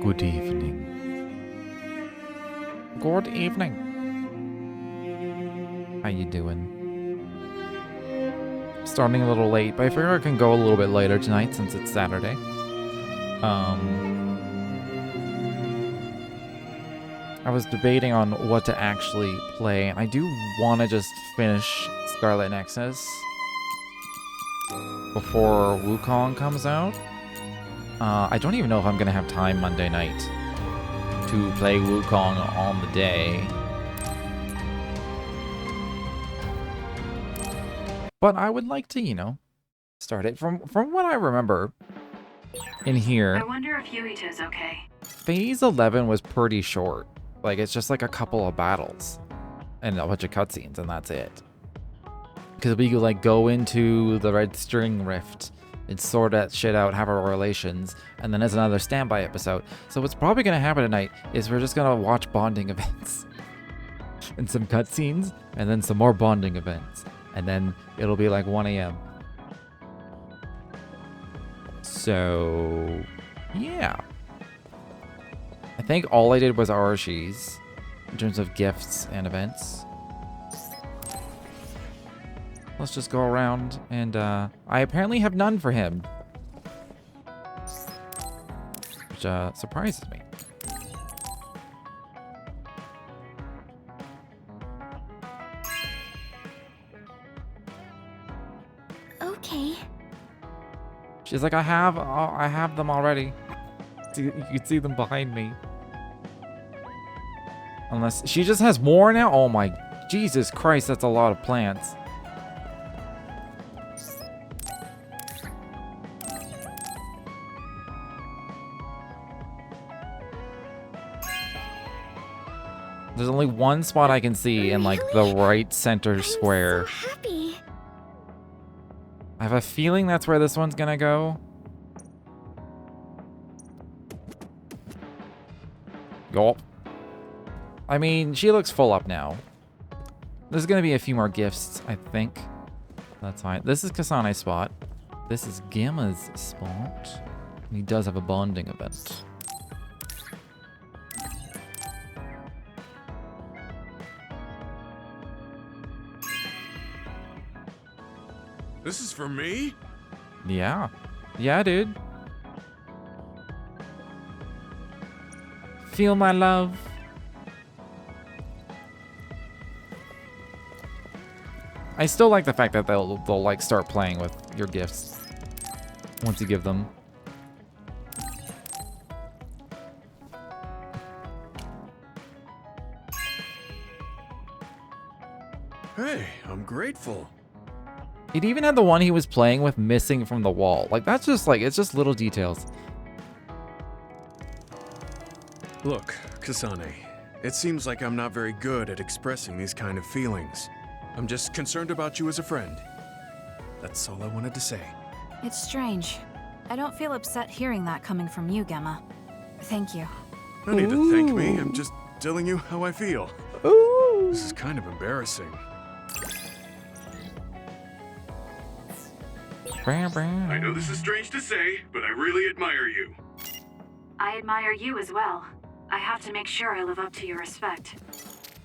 Good evening. Good evening. How you doing? Starting a little late, but I figure I can go a little bit later tonight since it's Saturday. I was debating on what to actually play. I do want to just finish Scarlet Nexus before Wukong comes out. I don't even know if I'm going to have time Monday night to play Wukong on the day. But I would like to, you know, start it. From what I remember in here, I wonder if Yuito's okay. Phase 11 was pretty short. Like, it's just like a couple of battles and a bunch of cutscenes, and that's it. Because we could, like, go into the Red String Rift and sort that shit out, have our relations, and then there's another standby episode. So what's probably going to happen tonight is we're just going to watch bonding events and some cutscenes, and then some more bonding events. And then it'll be like 1 a.m. So, yeah. I think all I did was Arashi's in terms of gifts and events. Let's just go around, and I apparently have none for him, which surprises me. Okay. She's like, I have them already. You can see them behind me. Unless she just has more now. Oh my, Jesus Christ, that's a lot of plants. There's only one spot I can see in like the right center square. I'm so happy. I have a feeling that's where this one's gonna go. Gulp. I mean, she looks full up now. There's gonna be a few more gifts, I think. That's fine. This is Kasane's spot. This is Gamma's spot. And he does have a bonding event. This is for me? Yeah. Yeah, dude. Feel my love. I still like the fact that they'll like start playing with your gifts once you give them. Hey, I'm grateful. It even had the one he was playing with missing from the wall. Like, that's just like, it's just little details. Look, Kasane, it seems like I'm not very good at expressing these kind of feelings. I'm just concerned about you as a friend. That's all I wanted to say. It's strange. I don't feel upset hearing that coming from you, Gemma. Thank you. No need to thank me, I'm just telling you how I feel. Ooh. This is kind of embarrassing. I know this is strange to say, but I really admire you. I admire you as well. I have to make sure I live up to your respect.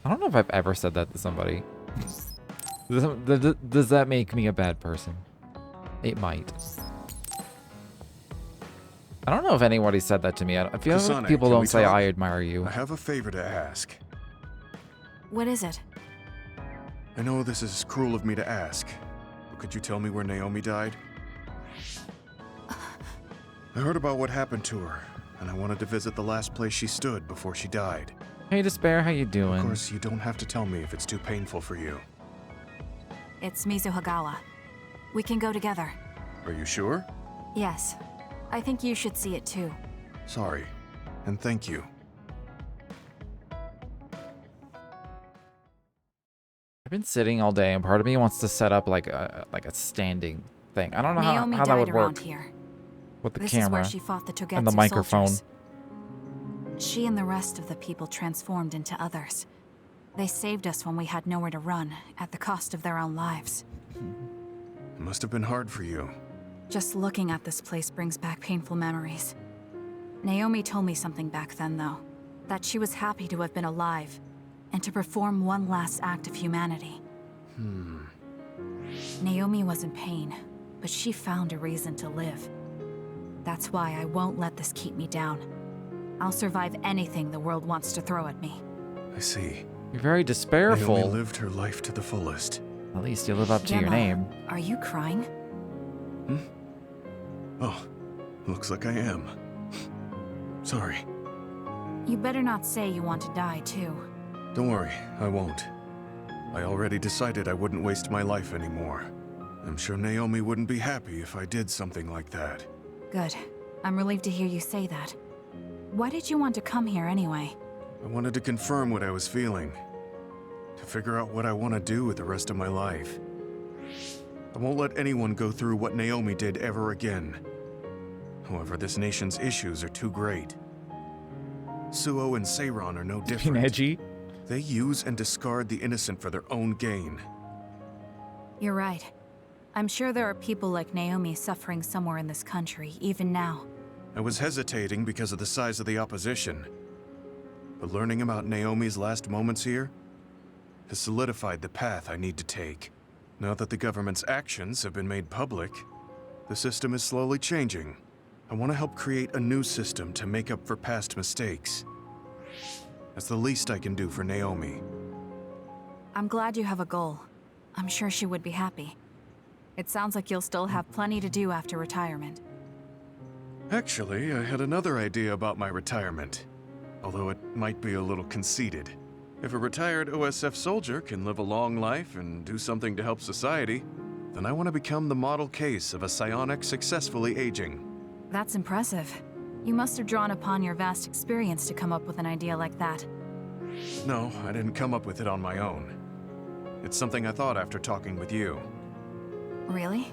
I don't know if I've ever said that to somebody. Does that make me a bad person? It might. I don't know if anybody said that to me. I feel Kasane, like people can don't we say talk? I admire you. I have a favor to ask. What is it? I know this is cruel of me to ask, but could you tell me where Naomi died? I heard about what happened to her, and I wanted to visit the last place she stood before she died. Hey, Despair, how you doing? Of course, you don't have to tell me if it's too painful for you. It's Mizuhagawa. We can go together. Are you sure? Yes. I think you should see it too. Sorry, and thank you. I've been sitting all day, and part of me wants to set up like a standing thing. I don't know Naomi how that died would around work here. with the This is camera where she fought the Togetsu and the microphone. soldiers. She and the rest of the people transformed into others. They saved us when we had nowhere to run, at the cost of their own lives. It must have been hard for you. Just looking at this place brings back painful memories. Naomi told me something back then, though. That she was happy to have been alive, and to perform one last act of humanity. Naomi was in pain, but she found a reason to live. That's why I won't let this keep me down. I'll survive anything the world wants to throw at me. I see. You're very despairful. Naomi lived her life to the fullest. At least you live up to your Gemma, name. Are you crying? Oh, looks like I am. Sorry. You better not say you want to die, too. Don't worry, I won't. I already decided I wouldn't waste my life anymore. I'm sure Naomi wouldn't be happy if I did something like that. Good. I'm relieved to hear you say that. Why did you want to come here anyway? I wanted to confirm what I was feeling. To figure out what I want to do with the rest of my life. I won't let anyone go through what Naomi did ever again. However, this nation's issues are too great. Suo and Seiron are no Being different. edgy. They use and discard the innocent for their own gain. You're right. I'm sure there are people like Naomi suffering somewhere in this country, even now. I was hesitating because of the size of the opposition. But learning about Naomi's last moments here has solidified the path I need to take. Now that the government's actions have been made public, the system is slowly changing. I want to help create a new system to make up for past mistakes. That's the least I can do for Naomi. I'm glad you have a goal. I'm sure she would be happy. It sounds like you'll still have plenty to do after retirement. Actually, I had another idea about my retirement, although it might be a little conceited. If a retired OSF soldier can live a long life and do something to help society, then I want to become the model case of a psionic successfully aging. That's impressive. You must have drawn upon your vast experience to come up with an idea like that. No, I didn't come up with it on my own. It's something I thought after talking with you. Really?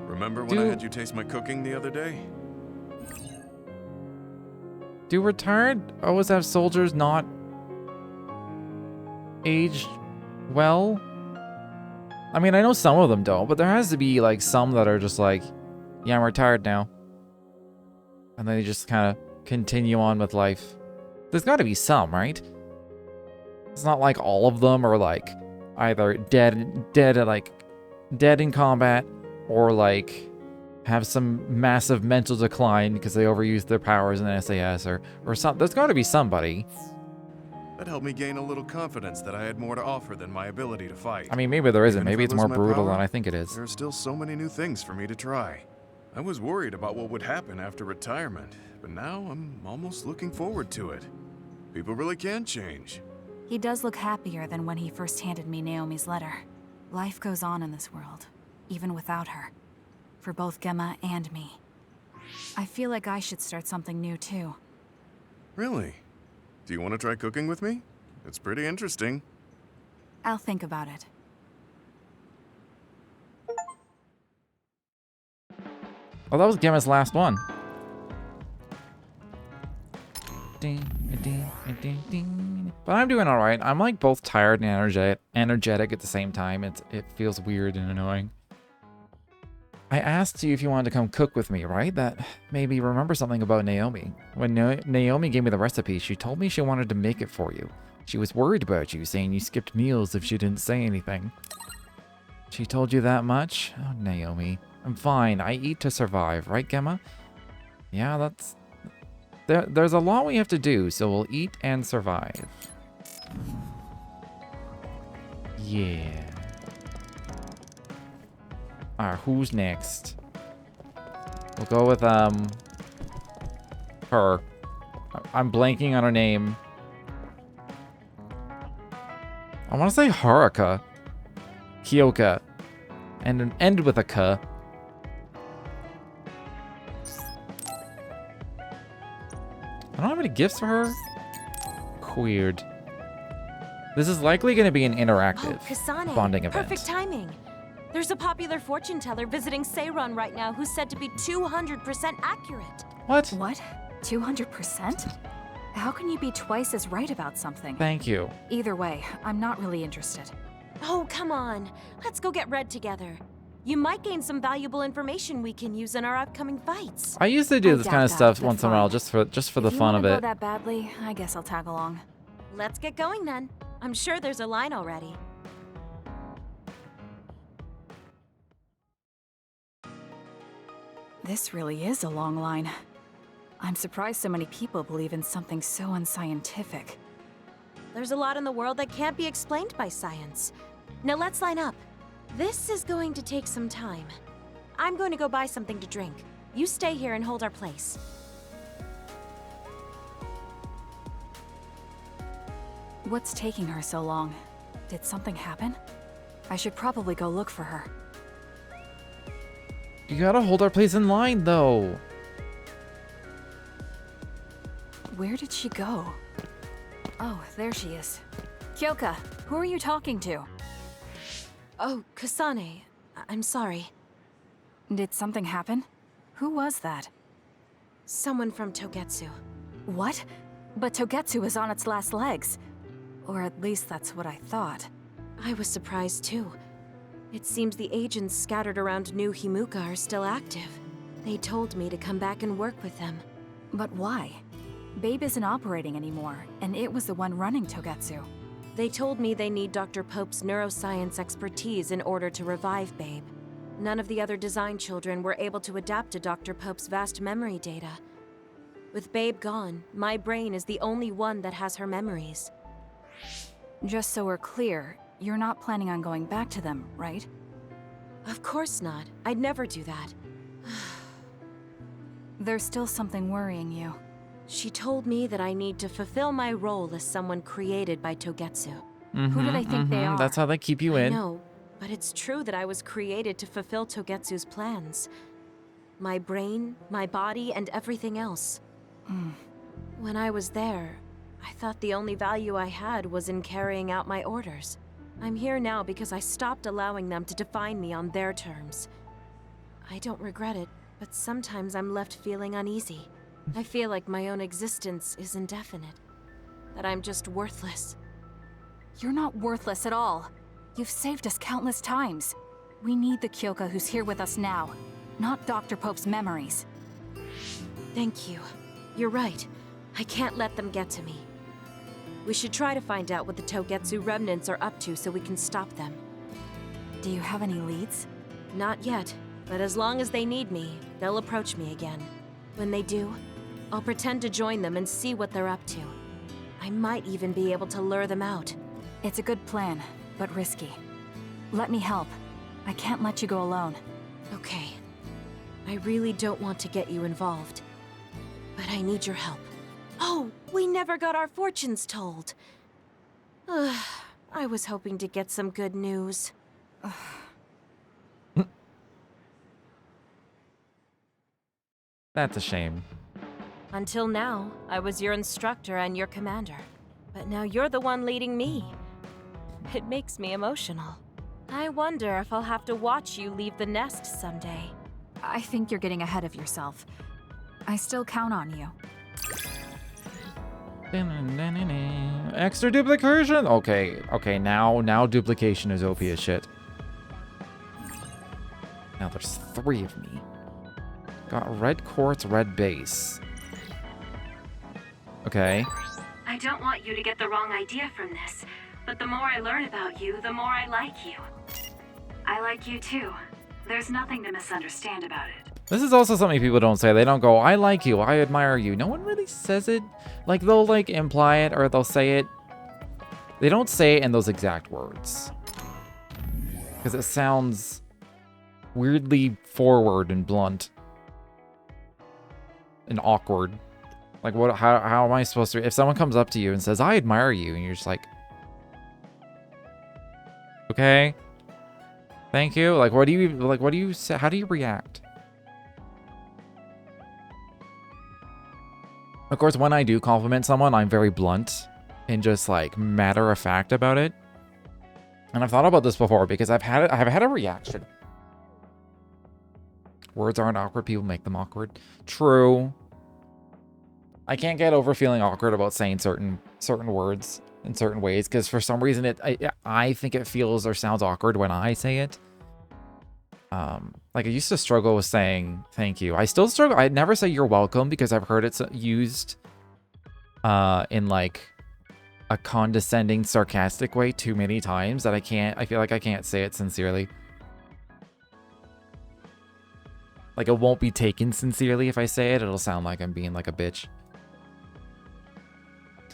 Remember when I had you taste my cooking the other day? Do retired OSF soldiers not age well? I mean, I know some of them don't, but there has to be like some that are just like, yeah, I'm retired now. And then they just kind of continue on with life. There's got to be some, right? It's not like all of them are like either dead in combat, or like have some massive mental decline because they overused their powers in SAS or something. There's got to be somebody. That helped me gain a little confidence that I had more to offer than my ability to fight. I mean, maybe there isn't. Even if Maybe I it's lose more my brutal power, than I think it is. There are still so many new things for me to try. I was worried about what would happen after retirement, but now I'm almost looking forward to it. People really can change. He does look happier than when he first handed me Naomi's letter. Life goes on in this world, even without her. For both Gemma and me. I feel like I should start something new too. Really? Do you want to try cooking with me? It's pretty interesting. I'll think about it. Oh, that was Gemma's last one. Ding, ding, ding, ding. But I'm doing all right. I'm like both tired and energetic at the same time. It feels weird and annoying. I asked you if you wanted to come cook with me, right? That made me remember something about Naomi. When Naomi gave me the recipe, she told me she wanted to make it for you. She was worried about you, saying you skipped meals if she didn't say anything. She told you that much? Oh, Naomi. I'm fine. I eat to survive, right, Gemma? Yeah, that's... There's a lot we have to do, so we'll eat and survive. Yeah. Alright, who's next? We'll go with, her. I'm blanking on her name. I want to say Haruka. Kyoka. And an end with a K. I don't have any gifts for her. Weird. This is likely going to be an interactive Kasane. bonding event. Perfect timing. There's a popular fortune teller visiting Seiron right now who's said to be 200% accurate. What? What? 200%? How can you be twice as right about something? Thank you. Either way, I'm not really interested. Oh, come on. Let's go get Red together. You might gain some valuable information we can use in our upcoming fights. I used to do I this doubt kind of that, stuff but once in a while, fine. just for the If you fun wanna of go it. that badly, I guess I'll tag along. Let's get going then. I'm sure there's a line already. This really is a long line. I'm surprised so many people believe in something so unscientific. There's a lot in the world that can't be explained by science. Now let's line up. This is going to take some time. I'm going to go buy something to drink. You stay here and hold our place. What's taking her so long? Did something happen? I should probably go look for her. You gotta hold our place in line, though. Where did she go? Oh, there she is. Kyoka, who are you talking to? Oh, Kasane. I'm sorry. Did something happen? Who was that? Someone from Togetsu. What? But Togetsu is on its last legs. Or at least that's what I thought. I was surprised too. It seems the agents scattered around New Himuka are still active. They told me to come back and work with them. But why? Babe isn't operating anymore, and it was the one running Togetsu. They told me they need Dr. Pope's neuroscience expertise in order to revive Babe. None of the other design children were able to adapt to Dr. Pope's vast memory data. With Babe gone, my brain is the only one that has her memories. Just so we're clear, you're not planning on going back to them, right? Of course not. I'd never do that. There's still something worrying you. She told me that I need to fulfill my role as someone created by Togetsu. Who do they think they are? That's how they keep you in. No, but it's true that I was created to fulfill Togetsu's plans. My brain, my body, and everything else. When I was there, I thought the only value I had was in carrying out my orders. I'm here now because I stopped allowing them to define me on their terms. I don't regret it, but sometimes I'm left feeling uneasy. I feel like my own existence is indefinite. That I'm just worthless. You're not worthless at all. You've saved us countless times. We need the Kyoka who's here with us now, not Dr. Pope's memories. Thank you. You're right. I can't let them get to me. We should try to find out what the Togetsu remnants are up to so we can stop them. Do you have any leads? Not yet, but as long as they need me, they'll approach me again. When they do, I'll pretend to join them and see what they're up to. I might even be able to lure them out. It's a good plan, but risky. Let me help. I can't let you go alone. Okay. I really don't want to get you involved, but I need your help. Oh, we never got our fortunes told. I was hoping to get some good news. That's a shame. Until now, I was your instructor and your commander. But now you're the one leading me. It makes me emotional. I wonder if I'll have to watch you leave the nest someday. I think you're getting ahead of yourself. I still count on you. Extra duplication? Okay, now duplication is OP as shit. Now there's 3 of me. Got red quartz, red base. Okay. I don't want you to get the wrong idea from this, but the more I learn about you, the more I like you. I like you too. There's nothing to misunderstand about it. This is also something people don't say. They don't go, I like you, I admire you. No one really says it. Like, they'll, like, imply it or they'll say it. They don't say it in those exact words. Because it sounds weirdly forward and blunt. And awkward. Like, what? How am I supposed to... If someone comes up to you and says, I admire you, and you're just like... Okay. Thank you. Like, what do you say? How do you react? Of course, when I do compliment someone, I'm very blunt and just like matter of fact about it. And I've thought about this before because I've had a reaction. Words aren't awkward, people make them awkward. True. I can't get over feeling awkward about saying certain words in certain ways because for some reason I think it feels or sounds awkward when I say it. Like I used to struggle with saying thank you. I still struggle. I never say you're welcome because I've heard it's used in like a condescending, sarcastic way too many times that I feel like I can't say it sincerely. Like it won't be taken sincerely if I say it. It'll sound like I'm being like a bitch.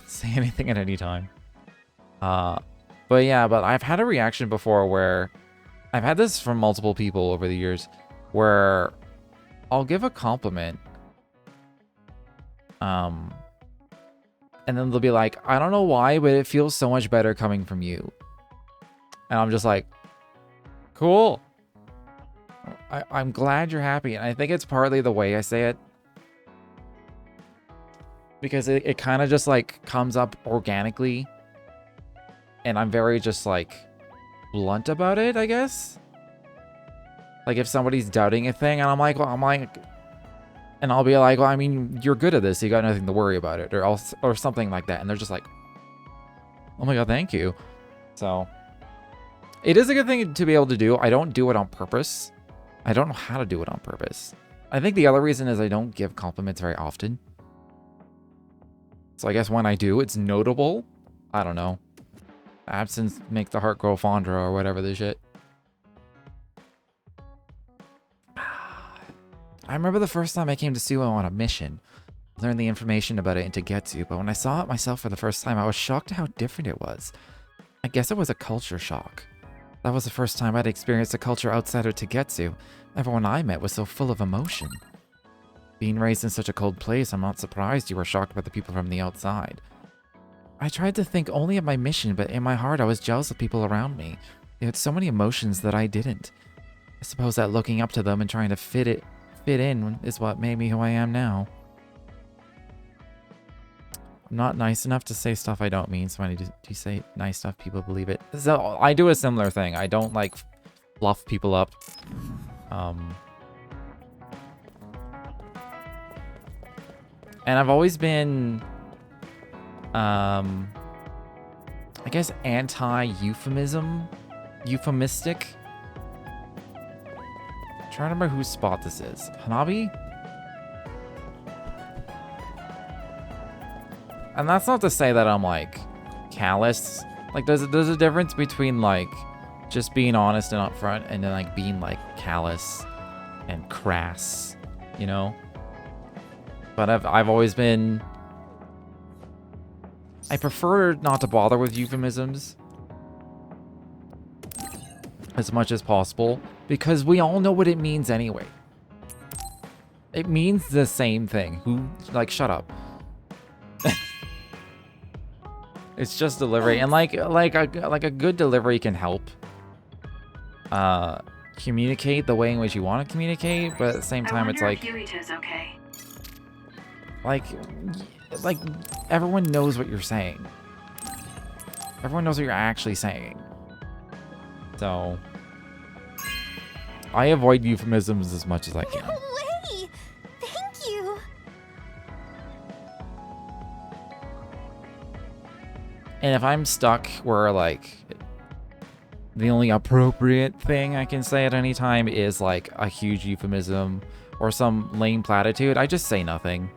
Say anything at any time. But yeah, but I've had a reaction before where I've had this from multiple people over the years where I'll give a compliment. And then they'll be like, I don't know why, but it feels so much better coming from you. And I'm just like, cool. I'm glad you're happy. And I think it's partly the way I say it. Because it kind of just like comes up organically. And I'm very just like blunt about it, I guess. Like if somebody's doubting a thing and I'm like, and I'll be like, well, I mean, you're good at this. So you got nothing to worry about it or something like that. And they're just like, oh my God, thank you. So it is a good thing to be able to do. I don't do it on purpose. I don't know how to do it on purpose. I think the other reason is I don't give compliments very often. So I guess when I do, it's notable. I don't know. Absence makes the heart grow fonder or whatever the shit. I remember the first time I came to Suo on a mission. Learned the information about it in Togetsu, but when I saw it myself for the first time, I was shocked at how different it was. I guess it was a culture shock. That was the first time I'd experienced a culture outside of Togetsu. Everyone I met was so full of emotion. Being raised in such a cold place, I'm not surprised you were shocked by the people from the outside. I tried to think only of my mission, but in my heart I was jealous of people around me. They had so many emotions that I didn't. I suppose that looking up to them and trying to fit in is what made me who I am now. I'm not nice enough to say stuff I don't mean, so when I do say nice stuff, people believe it. So I do a similar thing. I don't like fluff people up. And I've always been, I guess, euphemistic. I'm trying to remember whose spot this is. Hanabi? And that's not to say that I'm like callous. Like there's a difference between like just being honest and upfront and then like being like callous and crass, you know? But I've always been, I prefer not to bother with euphemisms as much as possible because we all know what it means anyway. It means the same thing. Like, shut up. It's just delivery, and like a good delivery can help communicate the way in which you want to communicate, but at the same time it's like okay. like everyone knows what you're saying. Everyone knows what you're actually saying. So I avoid euphemisms as much as I can. No way! Thank you! And if I'm stuck where like the only appropriate thing I can say at any time is like a huge euphemism or some lame platitude, I just say nothing.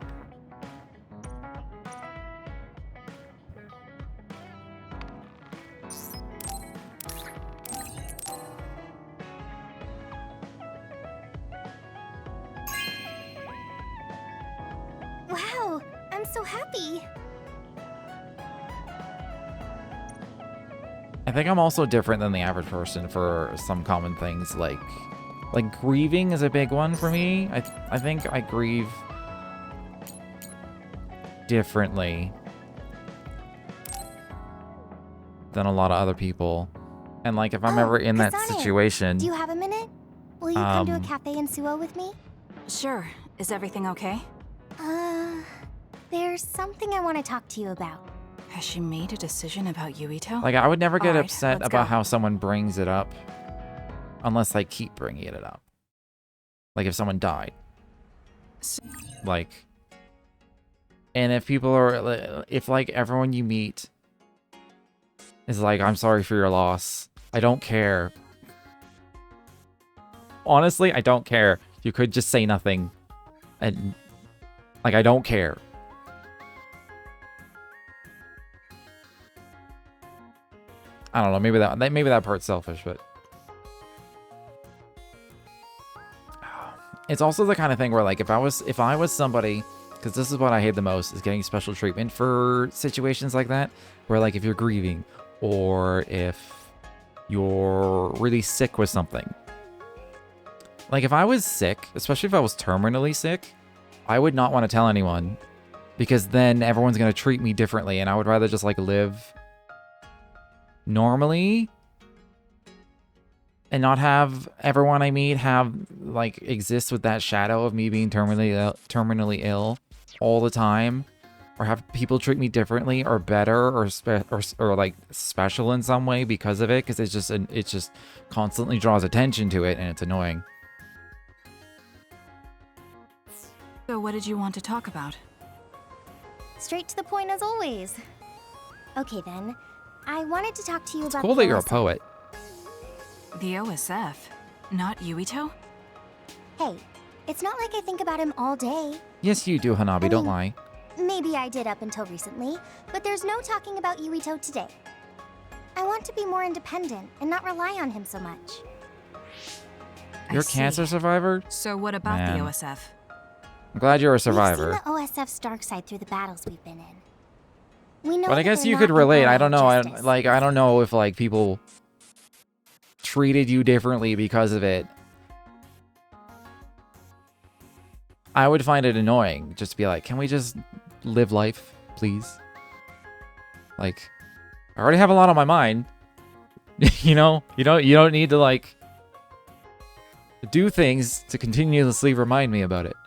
Wow, I'm so happy. I think I'm also different than the average person for some common things like grieving is a big one for me. I think I grieve differently than a lot of other people. And like if I'm ever in that Kasane, situation, do you have a minute? Will you come to a cafe in Suo with me? Sure. Is everything okay? There's something I want to talk to you about. Has she made a decision about Yuito? like I would never get Alright, upset let's about go. how someone brings it up unless I keep bringing it up. Like if someone died. Like, and if people are, if like everyone you meet is like, I'm sorry for your loss, I don't care. Honestly, I don't care. You could just say nothing. And, like, I don't care. I don't know. Maybe that part's selfish, but it's also the kind of thing where, like, if I was somebody, because this is what I hate the most, is getting special treatment for situations like that, where, like, if you're grieving or if you're really sick with something. Like, if I was sick, especially if I was terminally sick, I would not want to tell anyone, because then everyone's going to treat me differently, and I would rather just, like, live normally and not have everyone I meet exist with that shadow of me being terminally ill all the time, or have people treat me differently or better or like special in some way because of it, because it just constantly draws attention to it and it's annoying. So what did you want to talk about? Straight to the point as always. Okay then. I wanted to talk to you about Cool that you're a poet. The OSF? Not Yuito? Hey, it's not like I think about him all day. Yes, you do, Hanabi, don't lie. Maybe I did up until recently, but there's no talking about Yuito today. I want to be more independent and not rely on him so much. You're a cancer survivor? So what about Man. the OSF? I'm glad you're a survivor. We've seen the OSF's dark side through the battles we've been in. We know But I that guess they're you not could relate. I don't know. I justice. don't know if, like, people treated you differently because of it. I would find it annoying just to be like, can we just live life, please? Like, I already have a lot on my mind. You know, you don't need to, like, do things to continuously remind me about it.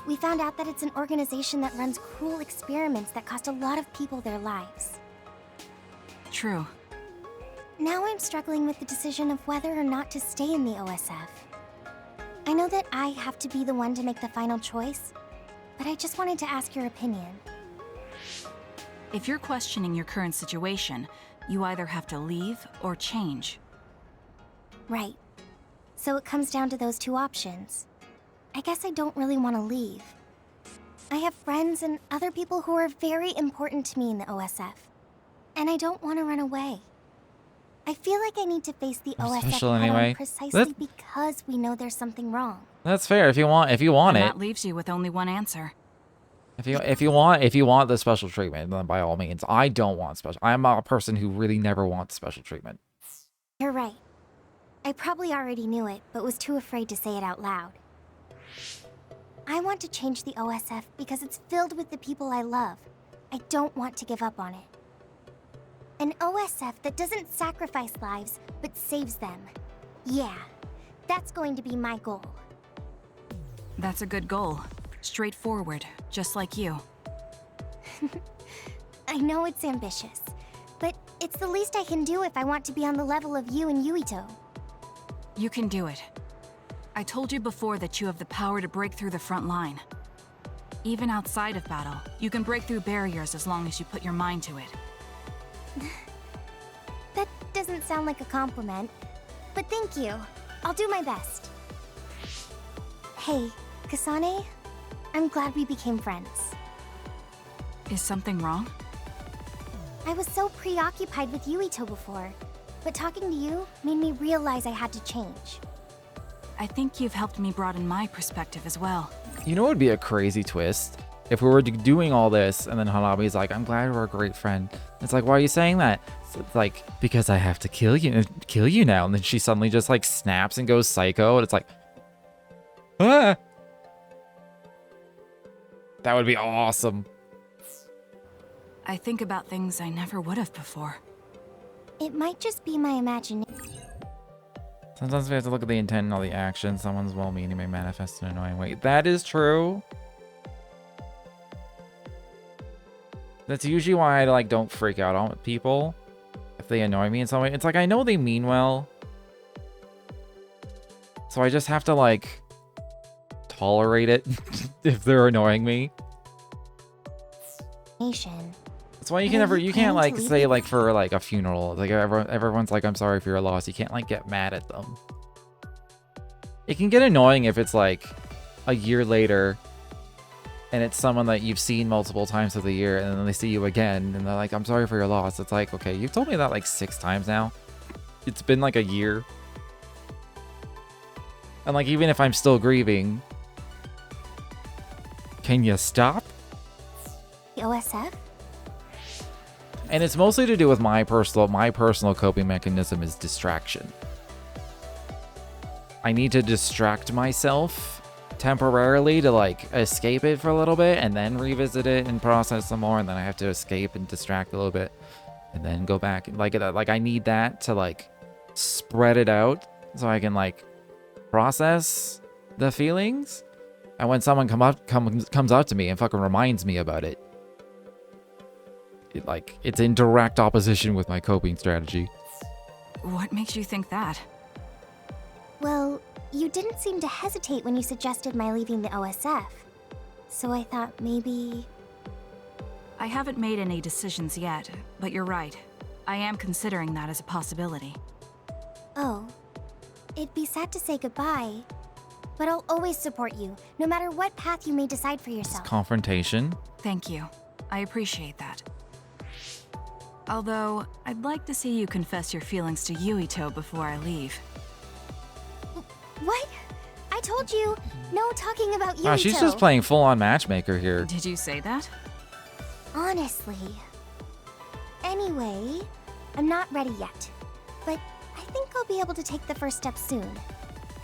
We found out that it's an organization that runs cruel experiments that cost a lot of people their lives. True. Now I'm struggling with the decision of whether or not to stay in the OSF. I know that I have to be the one to make the final choice, but I just wanted to ask your opinion. If you're questioning your current situation, you either have to leave or change. Right. So it comes down to those two options. I guess I don't really want to leave. I have friends and other people who are very important to me in the OSF. And I don't want to run away. I feel like I need to face the I'm OSF special head anyway. on precisely because we know there's something wrong. That's fair. If you want And it, that leaves you with only one answer. if you want the special treatment, then by all means. I don't want special. I'm a person who really never wants special treatment. You're right. I probably already knew it, but was too afraid to say it out loud. I want to change the OSF because it's filled with the people I love. I don't want to give up on it. An OSF that doesn't sacrifice lives, but saves them. Yeah, that's going to be my goal. That's a good goal. Straightforward, just like you. I know it's ambitious, but it's the least I can do if I want to be on the level of you and Yuito. You can do it. I told you before that you have the power to break through the front line. Even outside of battle, you can break through barriers as long as you put your mind to it. That doesn't sound like a compliment, but thank you. I'll do my best. Hey, Kasane, I'm glad we became friends. Is something wrong? I was so preoccupied with Yuito before, but talking to you made me realize I had to change. I think you've helped me broaden my perspective as well. You know what would be a crazy twist? If we were doing all this and then Hanabi's like, I'm glad we're a great friend. It's like, why are you saying that? It's like, because I have to kill you now. And then she suddenly just, like, snaps and goes psycho. And it's like, ah! That would be awesome. I think about things I never would have before. It might just be my imagination. Sometimes we have to look at the intent and not the action. Someone's well-meaning may manifest in an annoying way. That is true. That's usually why I, like, don't freak out on people if they annoy me in some way. It's like, I know they mean well. So I just have to, like, tolerate it if they're annoying me. That's why you can never, you can't, like, say, like, for, like, a funeral, like, everyone's like, I'm sorry for your loss. You can't, like, get mad at them. It can get annoying if it's like a year later and it's someone that you've seen multiple times of the year, and then they see you again and they're like, I'm sorry for your loss. It's like, okay, you've told me that like 6 times now. It's been like a year. And like, even if I'm still grieving, can you stop? The OSF? And it's mostly to do with my personal coping mechanism is distraction. I need to distract myself temporarily to like escape it for a little bit and then revisit it and process some more, and then I have to escape and distract a little bit and then go back. Like I need that to like spread it out so I can like process the feelings. And when someone comes up to me and fucking reminds me about it, it's in direct opposition with my coping strategy. What makes you think that? Well, you didn't seem to hesitate when you suggested my leaving the OSF. So I thought maybe... I haven't made any decisions yet, but you're right. I am considering that as a possibility. Oh. It'd be sad to say goodbye, but I'll always support you, no matter what path you may decide for yourself. Confrontation. Thank you. I appreciate that. Although, I'd like to see you confess your feelings to Yuito before I leave. What? I told you, no talking about Yuito. Wow, she's just playing full-on matchmaker here. Did you say that? Honestly. Anyway, I'm not ready yet, but I think I'll be able to take the first step soon.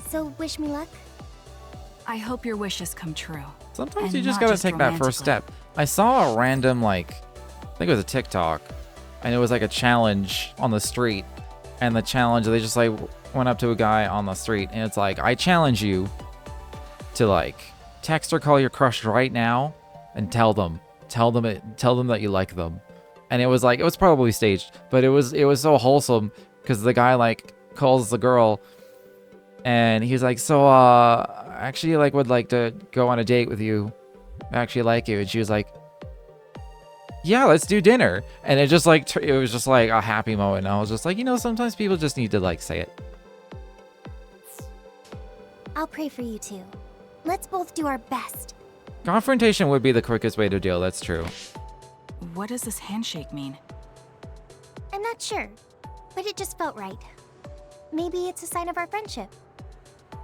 So wish me luck. I hope your wishes come true. Sometimes And you just not gotta take that first romantically. step. I saw a random, like, I think it was a TikTok, and it was like a challenge on the street. And the challenge, they just like went up to a guy on the street, and it's like, I challenge you to like text or call your crush right now and tell them that you like them. And it was like, it was probably staged, but it was so wholesome because the guy like calls the girl and he's like, so I actually like would like to go on a date with you. I actually like you. And she was like, yeah, let's do dinner. And it just like, it was just like a happy moment. And I was just like, sometimes people just need to like say it. I'll pray for you too. Let's both do our best. Confrontation would be the quickest way to deal. That's true. What does this handshake mean? I'm not sure, but it just felt right. Maybe it's a sign of our friendship.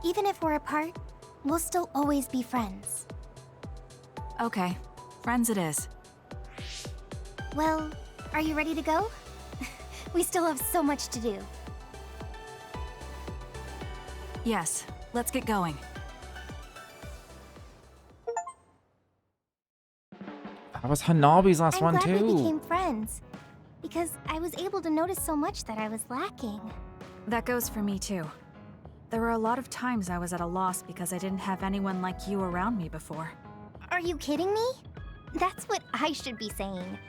Even if we're apart, we'll still always be friends. Okay, friends it is. Well, are you ready to go? We still have so much to do. Yes, let's get going. That was Hanabi's last I'm one glad we too. became friends, because I was able to notice so much that I was lacking. That goes for me too. There were a lot of times I was at a loss because I didn't have anyone like you around me before. Are you kidding me? That's what I should be saying.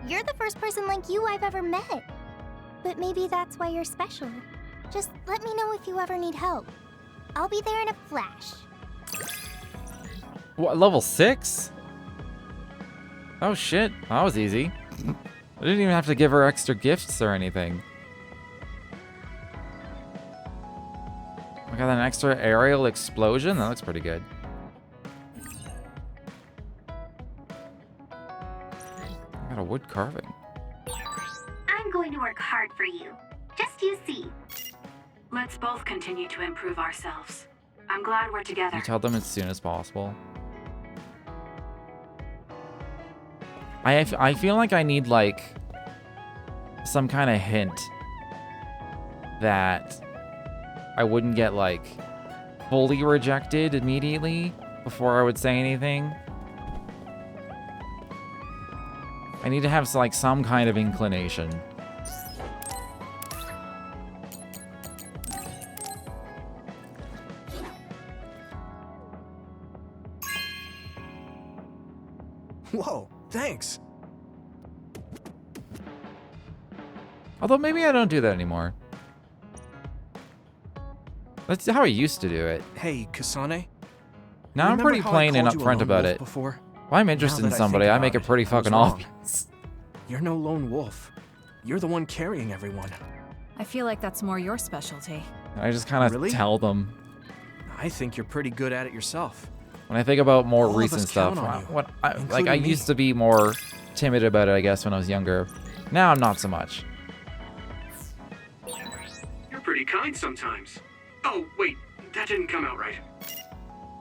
You're the first person like you I've ever met. But maybe that's why you're special. Just let me know if you ever need help. I'll be there in a flash. What, level 6? Oh shit, that was easy. I didn't even have to give her extra gifts or anything. I got an extra aerial explosion? That looks pretty good. I got a wood carving. I'm going to work hard for you. Just you see. Let's both continue to improve ourselves. I'm glad we're together. You tell them as soon as possible. I feel like I need like some kind of hint that I wouldn't get like fully rejected immediately before I would say anything. I need to have like some kind of inclination. Whoa, thanks. Although maybe I don't do that anymore. That's how I used to do it. Hey, Kasane. Now I'm Remember pretty how I plain and called you a upfront lone about wolf it. Before? If I'm interested Now in that I somebody, think I make it about pretty I was fucking wrong. obvious. You're no lone wolf. You're the one carrying everyone. I feel like that's more your specialty. I just kind of Really? tell them. I think you're pretty good at it yourself. When I think about more All of recent us stuff, count on you, I including me. used to be more timid about it, I guess, when I was younger. Now I'm not so much. You're pretty kind sometimes. Oh, wait, that didn't come out right.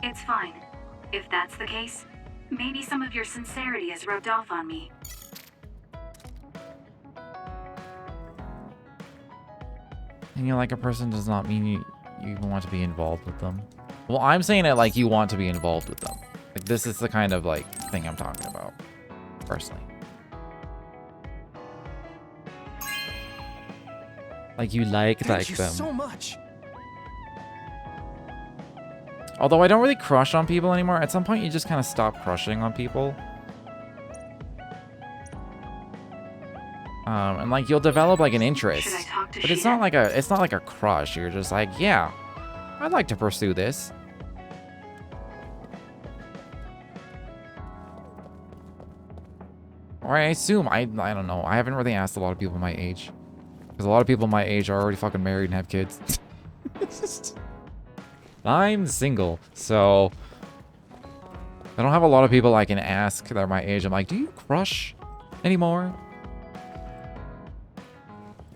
It's fine. If that's the case, maybe some of your sincerity has rubbed off on me. And you like a person does not mean you want to be involved with them. Well, I'm saying it like you want to be involved with them. Like, this is the kind of, like, thing I'm talking about, personally. Like, you like Thank you them. so much. Although I don't really crush on people anymore. At some point, you just kind of stop crushing on people. And like you'll develop like an interest, Should I talk to but it's Shida? not like a crush. You're just like, yeah, I'd like to pursue this. Or I assume I don't know. I haven't really asked a lot of people my age, because a lot of people my age are already fucking married and have kids. I'm single, so I don't have a lot of people I can ask that are my age. I'm like, do you crush anymore?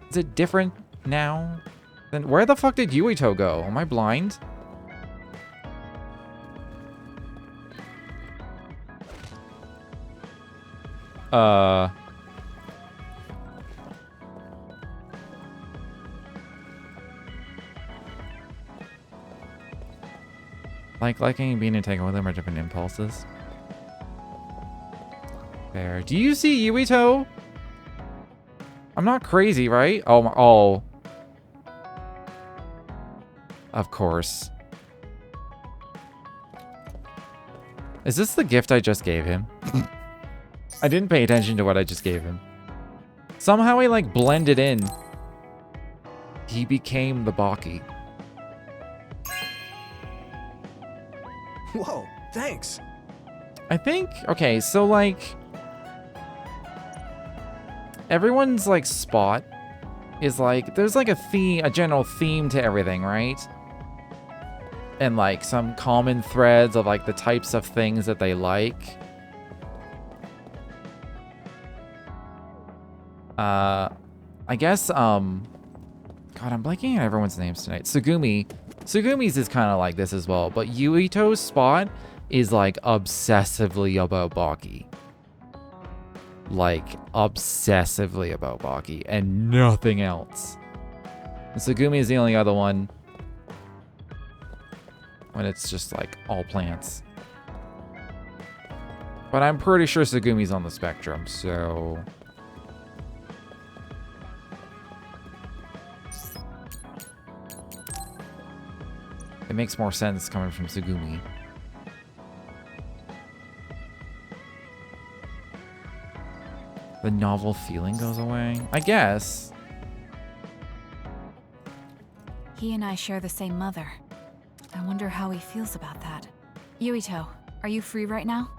Is it different now? Then where the fuck did Yuito go? Am I blind? Liking and being taken with them are different impulses. Fair. Do you see Yuito? I'm not crazy, right? Oh. Of course. Is this the gift I just gave him? I didn't pay attention to what I just gave him. Somehow he like blended in. He became the Baki. Whoa, thanks. I think, okay, so like everyone's like spot is like, there's like a theme, a general theme to everything, right? And like some common threads of like the types of things that they like. I guess, God, I'm blanking on everyone's names tonight. Sugumi's is kind of like this as well, but Yuito's spot is like obsessively about Baki. Like obsessively about Baki and nothing else. And Sugumi is the only other one when it's just like all plants. But I'm pretty sure Sugumi's on the spectrum, so it makes more sense coming from Sugumi. The novel feeling goes away? I guess. He and I share the same mother. I wonder how he feels about that. Yuito, are you free right now?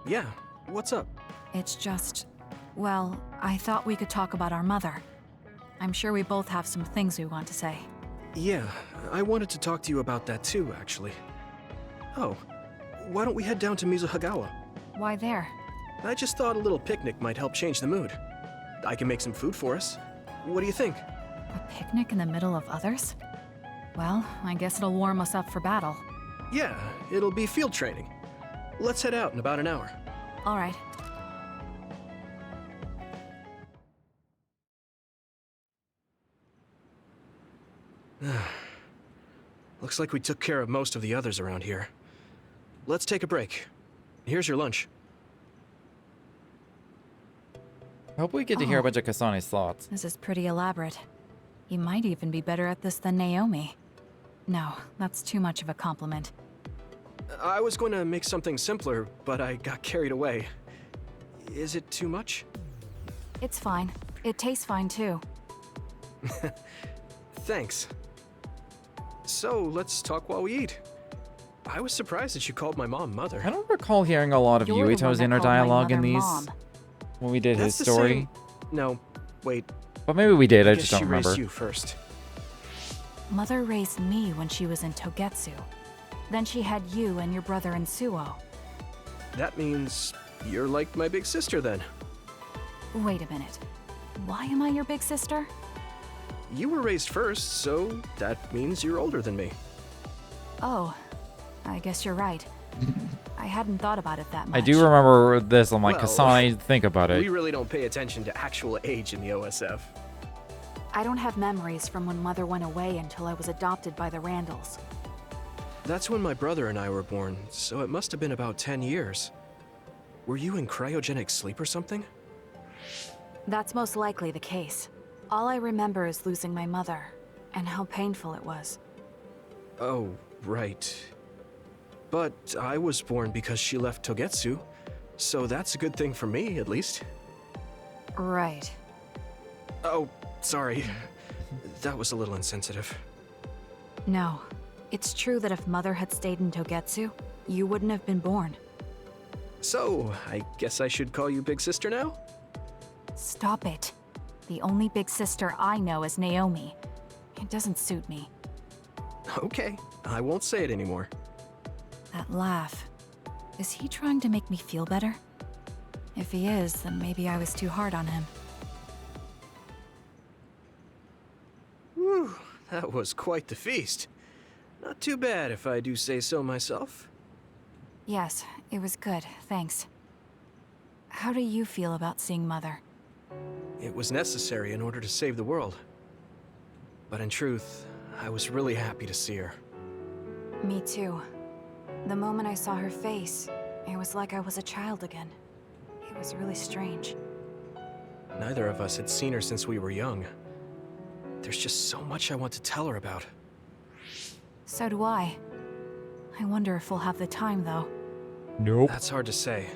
Yeah, what's up? It's just, well, I thought we could talk about our mother. I'm sure we both have some things we want to say. Yeah, I wanted to talk to you about that too, actually. Oh, why don't we head down to Mizuhagawa? Why there? I just thought a little picnic might help change the mood. I can make some food for us. What do you think? A picnic in the middle of others? Well, I guess it'll warm us up for battle. Yeah, it'll be field training. Let's head out in about an hour. All right. Looks like we took care of most of the others around here. Let's take a break. Here's your lunch. I hope we get to hear a bunch of Kasane's thoughts. This is pretty elaborate. He might even be better at this than Naomi. No, that's too much of a compliment. I was going to make something simpler, but I got carried away. Is it too much? It's fine. It tastes fine too. Thanks. So, let's talk while we eat. I was surprised that you called my mom mother. I don't recall hearing a lot of You're the one Yuito's that inner called my dialogue in mother these Mom. when we did That's his the story. same- No, wait. But maybe we did, I guess just don't she remember. raised you first. Mother raised me when she was in Togetsu. Then she had you and your brother in Suo. That means you're like my big sister then. Wait a minute. Why am I your big sister? You were raised first, so that means you're older than me. Oh, I guess you're right. I hadn't thought about it that much. I do remember this. I'm like, Well, Kasane, think about We it. really don't pay attention to actual age in the OSF. I don't have memories from when Mother went away until I was adopted by the Randalls. That's when my brother and I were born, so it must have been about 10 years. Were you in cryogenic sleep or something? That's most likely the case. All I remember is losing my mother, and how painful it was. Oh, right. But I was born because she left Togetsu, so that's a good thing for me, at least. Right. Oh, sorry. That was a little insensitive. No. It's true that if Mother had stayed in Togetsu, you wouldn't have been born. So, I guess I should call you Big Sister now? Stop it. The only big sister I know is Naomi. It doesn't suit me. Okay, I won't say it anymore. That laugh. Is he trying to make me feel better? If he is, then maybe I was too hard on him. Whew, that was quite the feast. Not too bad if I do say so myself. Yes, it was good, thanks. How do you feel about seeing Mother? It was necessary in order to save the world. But in truth, I was really happy to see her. Me too. The moment I saw her face, it was like I was a child again. It was really strange. Neither of us had seen her since we were young. There's just so much I want to tell her about. So do I. I wonder if we'll have the time, though. Nope. That's hard to say.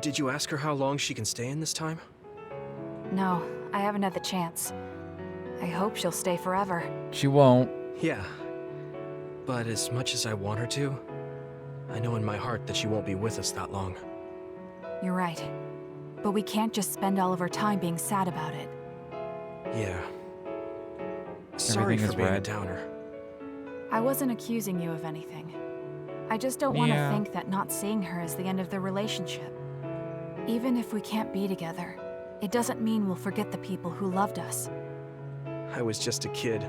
Did you ask her how long she can stay in this time? No, I haven't had the chance. I hope she'll stay forever. She won't. Yeah. But as much as I want her to, I know in my heart that she won't be with us that long. You're right. But we can't just spend all of our time being sad about it. Yeah. Sorry Everything for is being a red. downer. I wasn't accusing you of anything. I just don't want to Yeah. think that not seeing her is the end of the relationship. Even if we can't be together, it doesn't mean we'll forget the people who loved us. I was just a kid,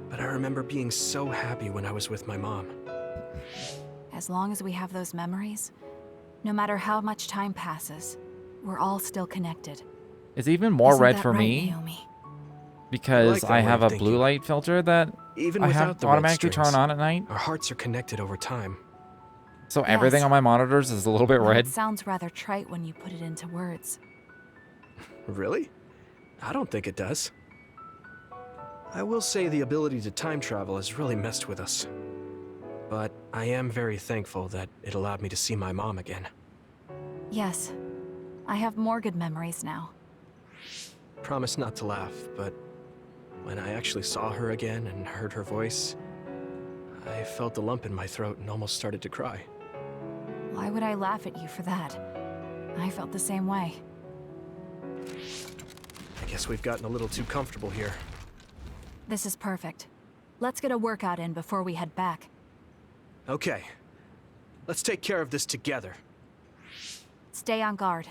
but I remember being so happy when I was with my mom. As long as we have those memories, no matter how much time passes, we're all still connected. It's even more Isn't red that for right, me Naomi? because that I way have of a blue thinking. light filter that Even I without have the red automatically turn strings, on at night. our hearts are connected over time. So everything Yes. on my monitors is a little bit Well, red. it sounds rather trite when you put it into words. Really? I don't think it does. I will say the ability to time travel has really messed with us. But I am very thankful that it allowed me to see my mom again. Yes, I have more good memories now. Promise not to laugh, but when I actually saw her again and heard her voice, I felt a lump in my throat and almost started to cry. Why would I laugh at you for that? I felt the same way. I guess we've gotten a little too comfortable here. This is perfect. Let's get a workout in before we head back. Okay, let's take care of this together. Stay on guard.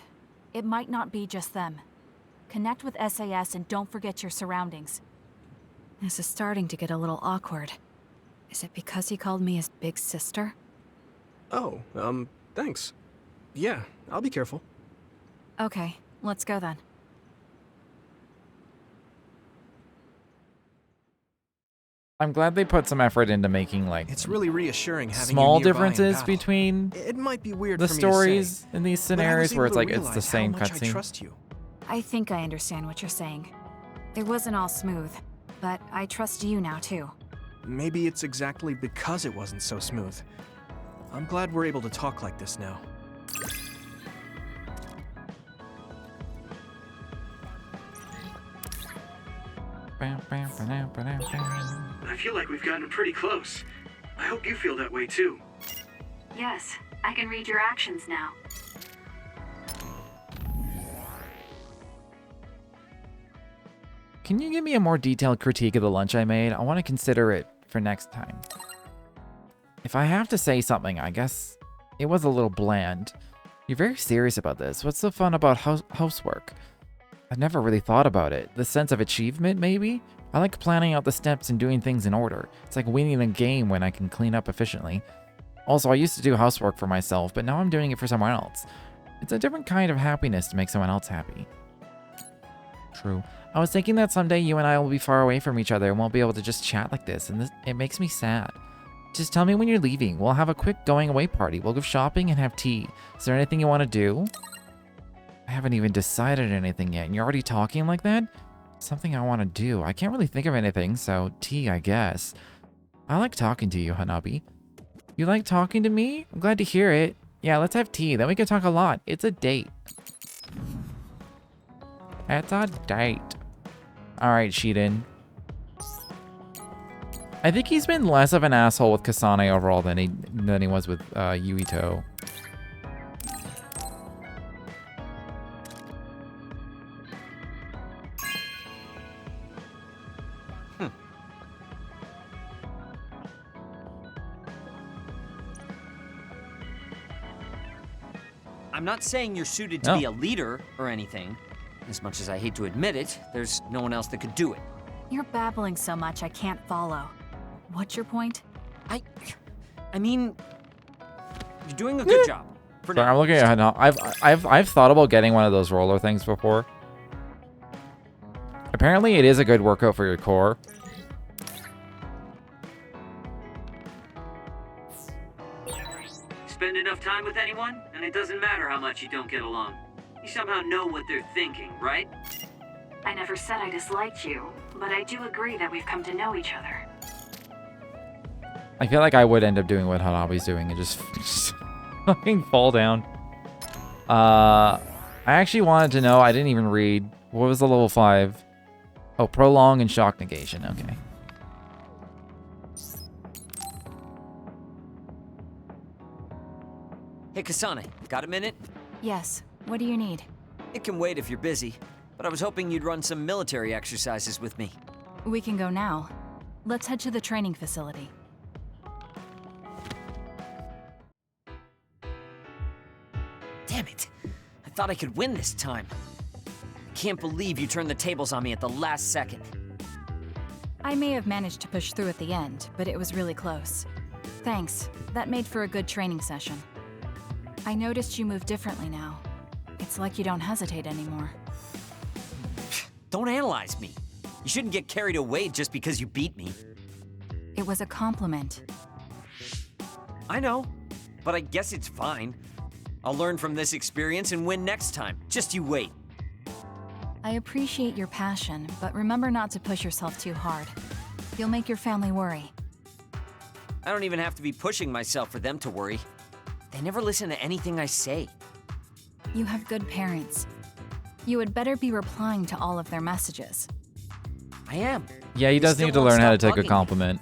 It might not be just them. Connect with SAS and don't forget your surroundings. This is starting to get a little awkward. Is it because he called me his big sister? Oh, thanks. Yeah, I'll be careful. Okay, let's go then. I'm glad they put some effort into making like It's really reassuring having small you nearby in differences battle. between It might be weird the for me stories to say, in these but I was scenarios where able it's to like it's the realize same how much I cutscene. trust you. I think I understand what you're saying. It wasn't all smooth, but I trust you now too. Maybe it's exactly because it wasn't so smooth. I'm glad we're able to talk like this now. I feel like we've gotten pretty close. I hope you feel that way too. Yes, I can read your actions now. Can you give me a more detailed critique of the lunch I made? I want to consider it for next time. If I have to say something, I guess it was a little bland. You're very serious about this. What's so fun about housework? I've never really thought about it. The sense of achievement, maybe? I like planning out the steps and doing things in order. It's like winning a game when I can clean up efficiently. Also, I used to do housework for myself, but now I'm doing it for someone else. It's a different kind of happiness to make someone else happy. True. I was thinking that someday you and I will be far away from each other and won't be able to just chat like this, and it makes me sad. Just tell me when you're leaving. We'll have a quick going away party. We'll go shopping and have tea. Is there anything you want to do? I haven't even decided anything yet, and you're already talking like that? Something I want to do. I can't really think of anything, so tea, I guess. I like talking to you, Hanabi. You like talking to me? I'm glad to hear it. Yeah, let's have tea. Then we can talk a lot. It's a date. It's a date. Alright, Shiden. I think he's been less of an asshole with Kasane overall than he was with Yuito. I'm not saying you're suited to be a leader or anything. As much as I hate to admit it, there's no one else that could do it. You're babbling so much I can't follow. What's your point? I mean, you're doing a good job. For Sorry, now. I'm looking at now. I've thought about getting one of those roller things before. Apparently, it is a good workout for your core. Spend enough time with anyone, and it doesn't matter how much you don't get along. You somehow know what they're thinking, right? I never said I disliked you, but I do agree that we've come to know each other. I feel like I would end up doing what Hanabi's doing and just fucking fall down. I actually wanted to know, I didn't even read. What was the level 5? Oh, prolong and shock negation. Okay. Hey, Kasane, got a minute? Yes. What do you need? It can wait if you're busy, but I was hoping you'd run some military exercises with me. We can go now. Let's head to the training facility. Damn it. I thought I could win this time. Can't believe you turned the tables on me at the last second. I may have managed to push through at the end, but it was really close. Thanks. That made for a good training session. I noticed you move differently now. It's like you don't hesitate anymore. Don't analyze me. You shouldn't get carried away just because you beat me. It was a compliment. I know, but I guess it's fine. I'll learn from this experience and win next time. Just you wait. I appreciate your passion, but remember not to push yourself too hard. You'll make your family worry. I don't even have to be pushing myself for them to worry. They never listen to anything I say. You have good parents. You had better be replying to all of their messages. I am. Yeah, he does need to learn how to take a compliment.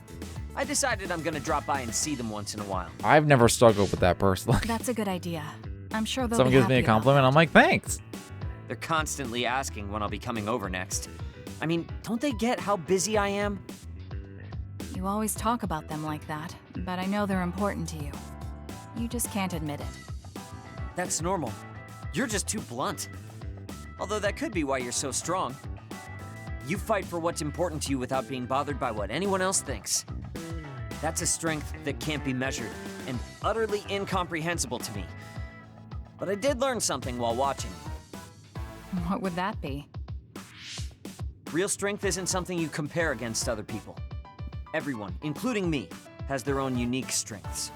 I decided I'm gonna drop by and see them once in a while. I've never struggled with that personally. That's a good idea. I'm sure they'll Someone be gives me a happy about compliment, I'm like, thanks. They're constantly asking when I'll be coming over next. I mean, don't they get how busy I am? You always talk about them like that, but I know they're important to you. You just can't admit it. That's normal. You're just too blunt. Although that could be why you're so strong. You fight for what's important to you without being bothered by what anyone else thinks. That's a strength that can't be measured, and utterly incomprehensible to me. But I did learn something while watching. What would that be? Real strength isn't something you compare against other people. Everyone, including me, has their own unique strengths.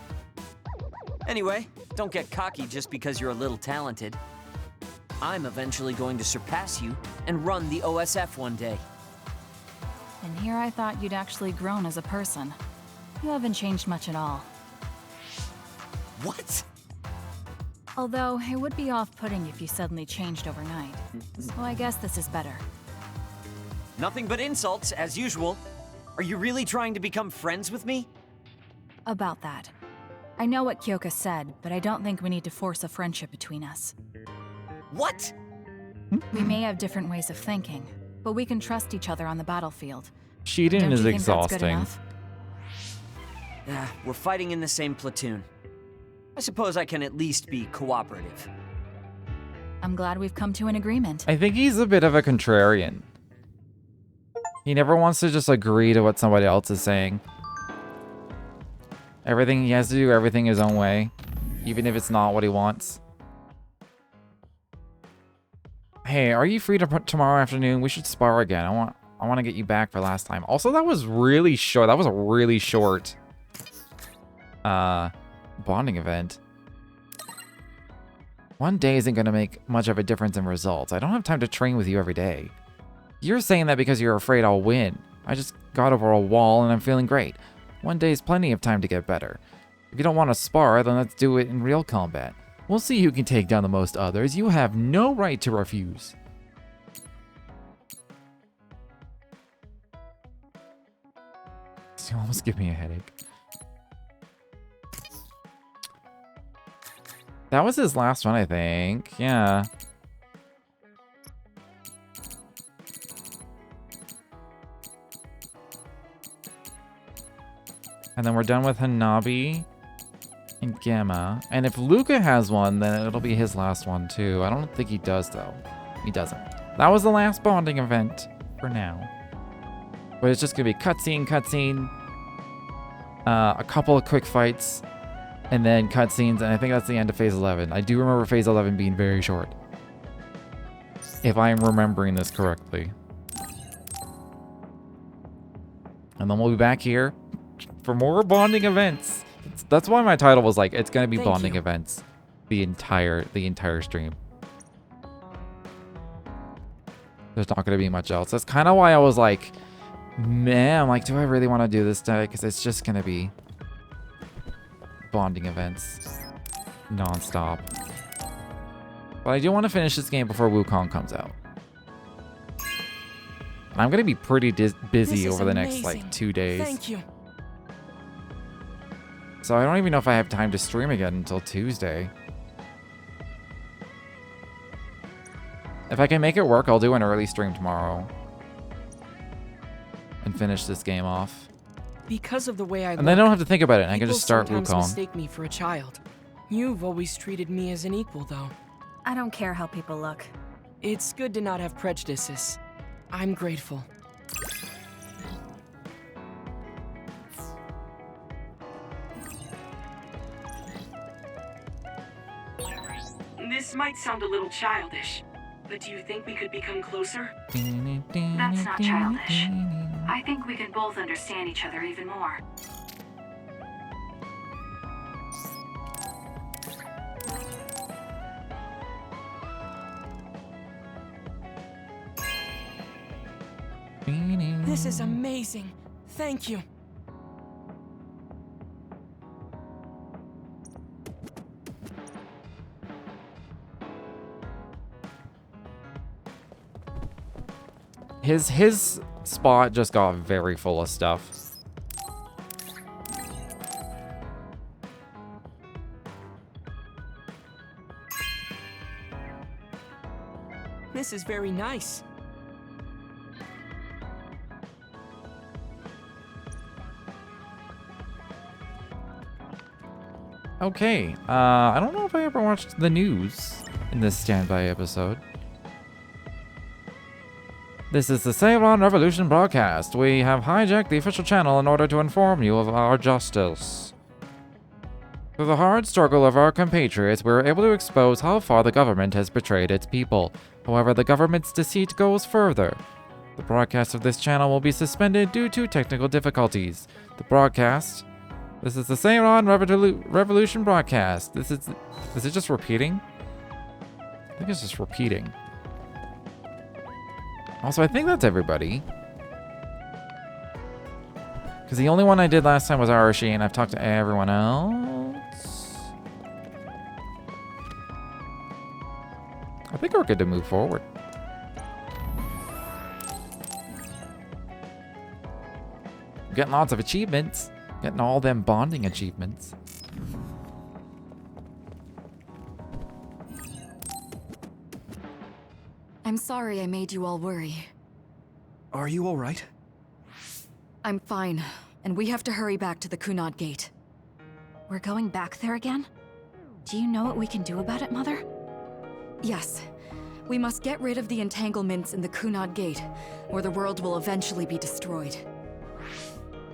Anyway, don't get cocky just because you're a little talented. I'm eventually going to surpass you and run the OSF one day. And here I thought you'd actually grown as a person. You haven't changed much at all. What? Although, it would be off-putting if you suddenly changed overnight. So I guess this is better. Nothing but insults, as usual. Are you really trying to become friends with me? About that. I know what Kyoka said, but I don't think we need to force a friendship between us. What? We may have different ways of thinking, but we can trust each other on the battlefield. Shiden Don't is you think that's good exhausting. enough? We're fighting in the same platoon. I suppose I can at least be cooperative. I'm glad we've come to an agreement. I think he's a bit of a contrarian. He never wants to just agree to what somebody else is saying. Everything he has to do, everything his own way, even if it's not what he wants. Hey, are you free tomorrow afternoon? We should spar again. I want to get you back for last time. Also, that was really short. That was a really short bonding event. One day isn't going to make much of a difference in results. I don't have time to train with you every day. You're saying that because you're afraid I'll win. I just got over a wall and I'm feeling great. One day is plenty of time to get better. If you don't want to spar, then let's do it in real combat. We'll see who can take down the most others. You have no right to refuse. You almost give me a headache. That was his last one, I think. Yeah. And then we're done with Hanabi and Gamma. And if Luca has one, then it'll be his last one too. I don't think he does though. He doesn't. That was the last bonding event for now. But it's just gonna be cutscene, a couple of quick fights, and then cutscenes, and I think that's the end of Phase 11. I do remember Phase 11 being very short. If I'm remembering this correctly. And then we'll be back here for more bonding events. That's why my title was like, it's gonna be bonding events the entire stream. There's not gonna be much else. That's kind of why I was like, man, I'm like, do I really want to do this today? Because it's just gonna be bonding events non-stop. But I do want to finish this game before Wukong comes out. And I'm gonna be pretty busy over the next like 2 days. Thank you. So I don't even know if I have time to stream again until Tuesday. If I can make it work, I'll do an early stream tomorrow. And finish this game off. Because of the way I And then I don't have to think about it. I can people just start sometimes Wukong. mistake me for a child. You've always treated me as an equal, though. I don't care how people look. It's good to not have prejudices. I'm grateful. This might sound a little childish, but do you think we could become closer? That's not childish. I think we can both understand each other even more. This is amazing. Thank you. His spot just got very full of stuff. This is very nice. Okay, I don't know if I ever watched the news in this standby episode. This is the Seiron Revolution broadcast. We have hijacked the official channel in order to inform you of our justice. Through the hard struggle of our compatriots, we were able to expose how far the government has betrayed its people. However, the government's deceit goes further. The broadcast of this channel will be suspended due to technical difficulties. This is the Seiron Revolution broadcast. Is it just repeating? I think it's just repeating. Also, I think that's everybody. Because the only one I did last time was Arashi, and I've talked to everyone else. I think we're good to move forward. Getting lots of achievements. Getting all them bonding achievements. I'm sorry I made you all worry. Are you all right? I'm fine, and we have to hurry back to the Kunad Gate. We're going back there again? Do you know what we can do about it, Mother? Yes. We must get rid of the entanglements in the Kunad Gate, or the world will eventually be destroyed.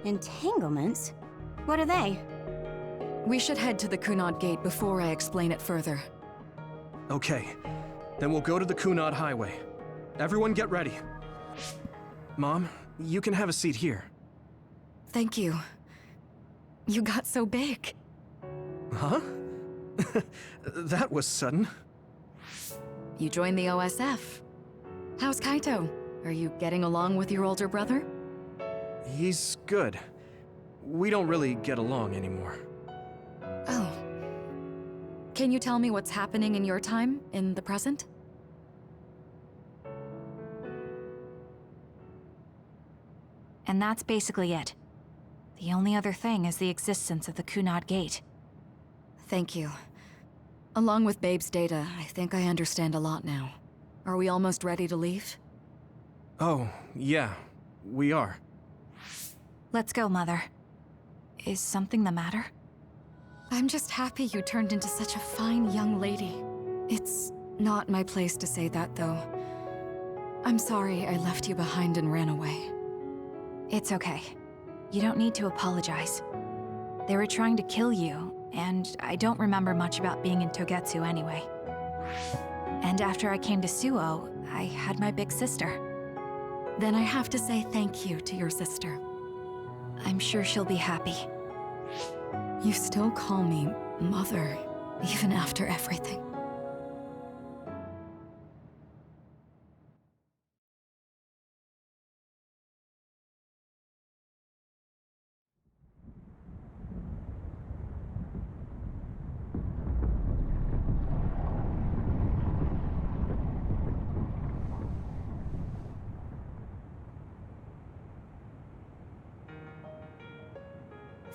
Entanglements? What are they? We should head to the Kunad Gate before I explain it further. Okay, then we'll go to the Kunad Highway. Everyone get ready. Mom, you can have a seat here. Thank you. You got so big. Huh? That was sudden. You joined the OSF. How's Kaito? Are you getting along with your older brother? He's good. We don't really get along anymore. Oh. Can you tell me what's happening in your time, in the present? And that's basically it. The only other thing is the existence of the Kunad Gate. Thank you. Along with Babe's data, I think I understand a lot now. Are we almost ready to leave? Oh, yeah, we are. Let's go, Mother. Is something the matter? I'm just happy you turned into such a fine young lady. It's not my place to say that, though. I'm sorry I left you behind and ran away. It's okay. You don't need to apologize. They were trying to kill you, and I don't remember much about being in Togetsu anyway. And after I came to Suo, I had my big sister. Then I have to say thank you to your sister. I'm sure she'll be happy. You still call me Mother, even after everything.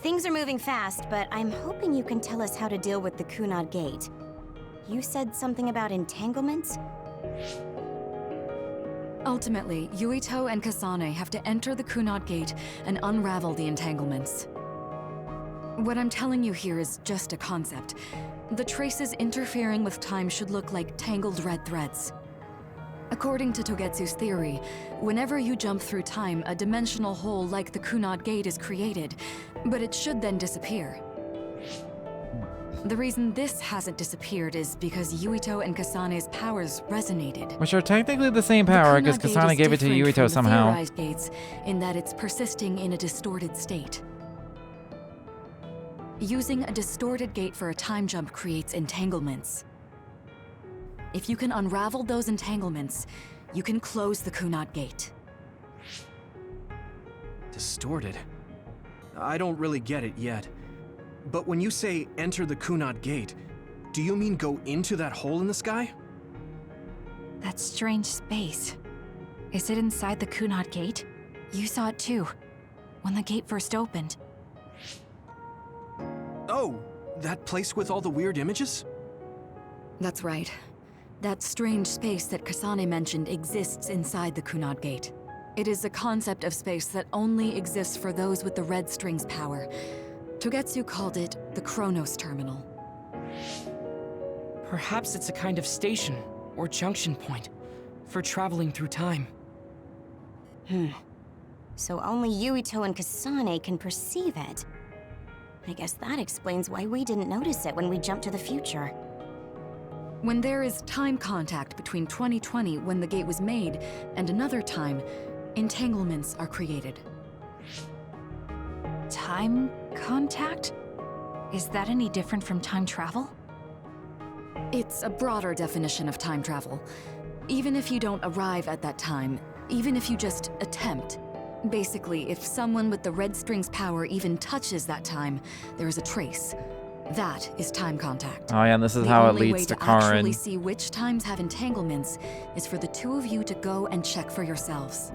Things are moving fast, but I'm hoping you can tell us how to deal with the Kunad Gate. You said something about entanglements? Ultimately, Yuito and Kasane have to enter the Kunad Gate and unravel the entanglements. What I'm telling you here is just a concept. The traces interfering with time should look like tangled red threads. According to Togetsu's theory, whenever you jump through time, a dimensional hole like the Kunad Gate is created, but it should then disappear. The reason this hasn't disappeared is because Yuito and Kasane's powers resonated. Which are technically the same power, because Kasane gave it to Yuito somehow. The theorized gates, in that it's persisting in a distorted state. Using a distorted gate for a time jump creates entanglements. If you can unravel those entanglements, you can close the Kunad Gate. Distorted? I don't really get it yet. But when you say enter the Kunad Gate, do you mean go into that hole in the sky? That strange space. Is it inside the Kunad Gate? You saw it too, when the gate first opened. Oh, that place with all the weird images? That's right. That strange space that Kasane mentioned exists inside the Kunad Gate. It is a concept of space that only exists for those with the red string's power. Togetsu called it the Chronos Terminal. Perhaps it's a kind of station or junction point for traveling through time. So only Yuito and Kasane can perceive it. I guess that explains why we didn't notice it when we jumped to the future. When there is time contact between 2020, when the gate was made, and another time, entanglements are created. Time contact? Is that any different from time travel? It's a broader definition of time travel. Even if you don't arrive at that time, even if you just attempt. Basically, if someone with the red string's power even touches that time, there is a trace. That is time contact. Oh yeah, and this is how it leads to Karen. The only way to actually Karen. see which times have entanglements is for the two of you to go and check for yourselves.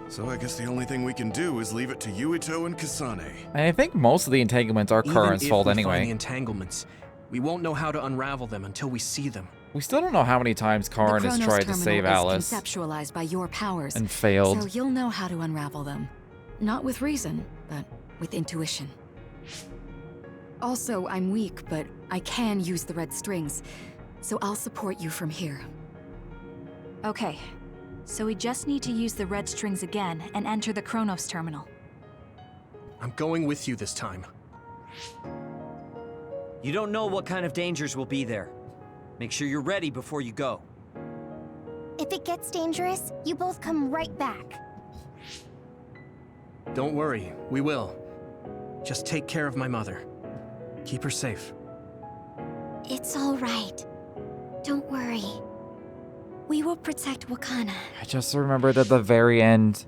So I guess the only thing we can do is leave it to Yuito and Kasane. And I think most of the entanglements are Karen's fault Even if we find anyway. the entanglements, we won't know how to unravel them until we see them. We still don't know how many times Karen has tried to save Alice Conceptualized by your powers, and failed. so you'll know how to unravel them. Not with reason, but with intuition. Also, I'm weak, but I can use the red strings, so I'll support you from here. Okay, so we just need to use the red strings again and enter the Chronos terminal. I'm going with you this time. You don't know what kind of dangers will be there. Make sure you're ready before you go. If it gets dangerous, you both come right back. Don't worry, we will. Just take care of my mother. Keep her safe. It's all right. Don't worry. We will protect Wakana. I just remembered at the very end.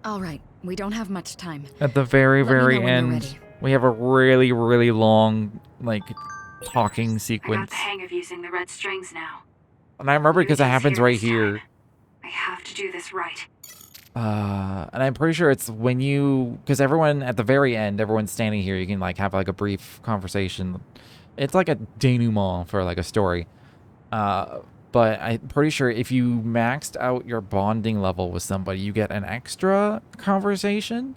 All right, we don't have much time. At the very, Let me know very when you're end, ready. we have a really, really long, like, talking I got sequence. the hang of using the red strings now. And I remember because it Unity's happens here right this time. here. I have to do this right. And I'm pretty sure it's when you, because everyone at the very end, everyone's standing here. You can like have like a brief conversation. It's like a denouement for like a story. But I'm pretty sure if you maxed out your bonding level with somebody, you get an extra conversation.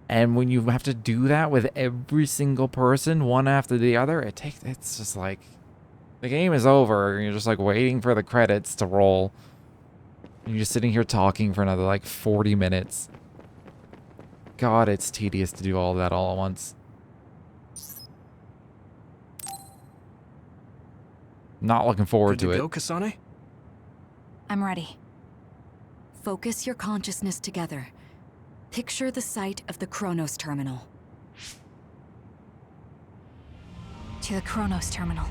And when you have to do that with every single person, one after the other, it's just like the game is over. And you're just like waiting for the credits to roll. And you're just sitting here talking for another like 40 minutes. God, it's tedious to do all that all at once. Not looking forward to it. Go, Kasane? I'm ready. Focus your consciousness together. Picture the site of the Chronos terminal. To the Chronos terminal.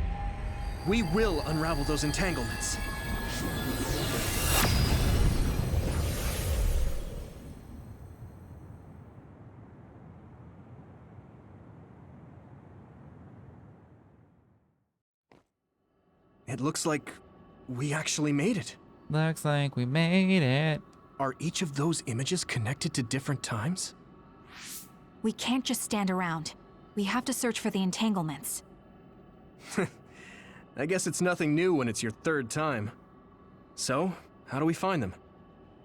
We will unravel those entanglements. It looks like we actually made it. Looks like we made it. Are each of those images connected to different times? We can't just stand around. We have to search for the entanglements. I guess it's nothing new when it's your third time. So, how do we find them?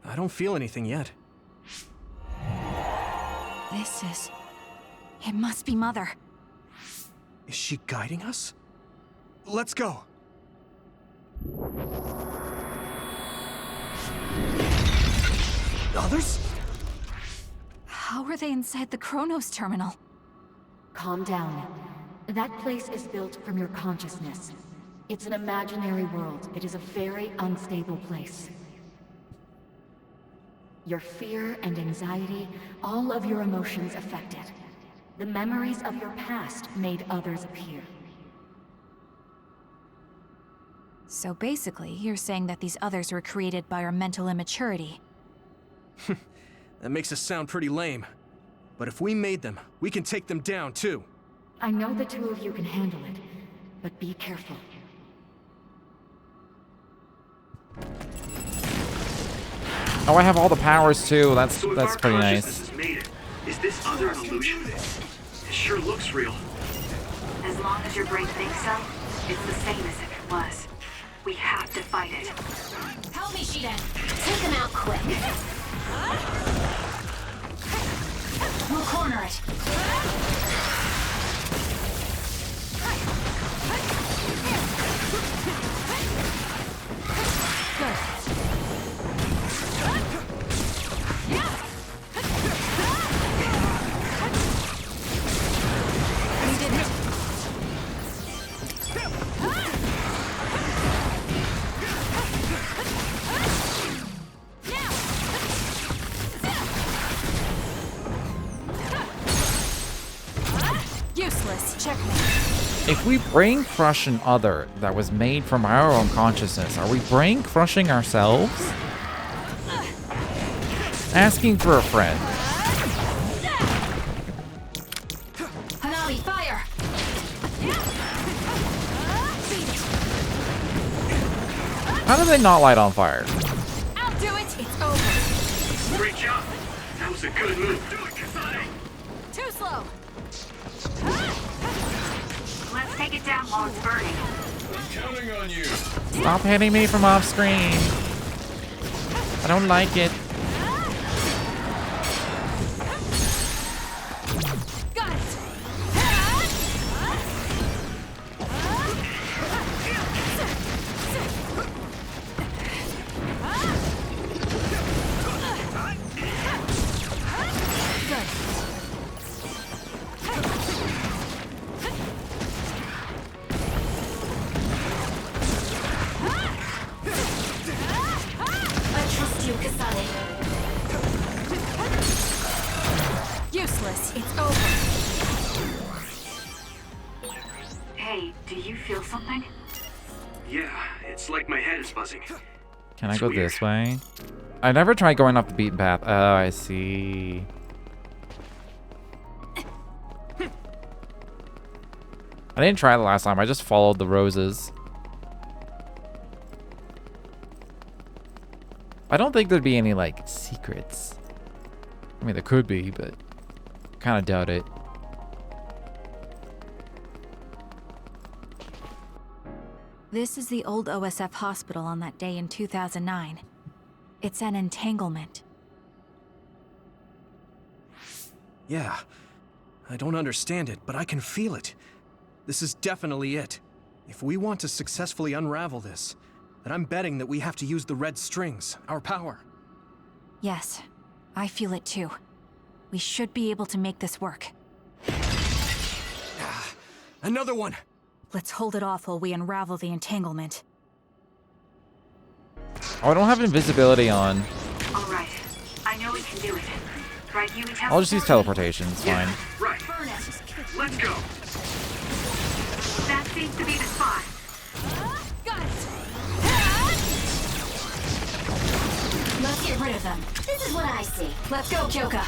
I don't feel anything yet. This is... It must be Mother. Is she guiding us? Let's go! Others? How are they inside the Chronos terminal? Calm down. That place is built from your consciousness. It's an imaginary world. It is a very unstable place. Your fear and anxiety, all of your emotions affected. The memories of your past made others appear. So basically, you're saying that these others were created by our mental immaturity. That makes us sound pretty lame. But if we made them, we can take them down too. I know the two of you can handle it, but be careful. Oh, I have all the powers too. That's So if our pretty nice. consciousness has made it, is this other an illusion? It sure looks real. As long as your brain thinks so, it's the same as if it was. We have to fight it. Help me, Shiden! Take him out quick! We'll corner it. We did it. Useless. Checkmate. If we brain crush an other that was made from our own consciousness, are we brain crushing ourselves? Asking for a friend. Hanami, fire! How do they not light on fire? I'll do it. It's over. Great job. That was a good move. Do it, Kasane. Too slow. Let's take it down while it's burning. I'm counting on you. Stop hitting me from off screen. I don't like it. It's over. Hey, do you feel something? Yeah, it's like my head is buzzing. Can I It's go weird. this way? I never tried going off the beaten path. Oh, I see. I didn't try the last time. I just followed the roses. I don't think there'd be any, like, secrets. I mean, there could be, but kind of doubt it. This is the old OSF hospital on that day in 2009. It's an entanglement. Yeah. I don't understand it, but I can feel it. This is definitely it. If we want to successfully unravel this, then I'm betting that we have to use the red strings, our power. Yes, I feel it too. We should be able to make this work. Another one! Let's hold it off while we unravel the entanglement. Oh, I don't have invisibility on. All right. I know we can do it. Right, you I'll just use teleportation. It's fine. Right. Let's go. That seems to be the spot. Got it! Let's get rid of them. This is what I see. Let's go, Kyoka.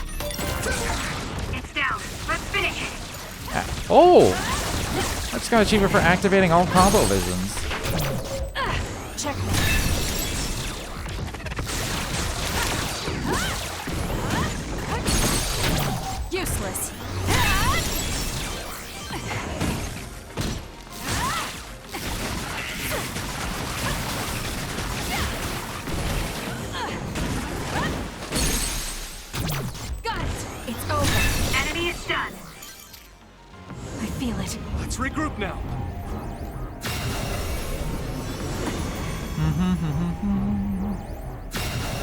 It's down. Let's finish it. Oh! I just got an achievement for activating all combo visions. Check. Useless. Got it. It's over. Enemy is stunned. I feel it. Let's regroup now.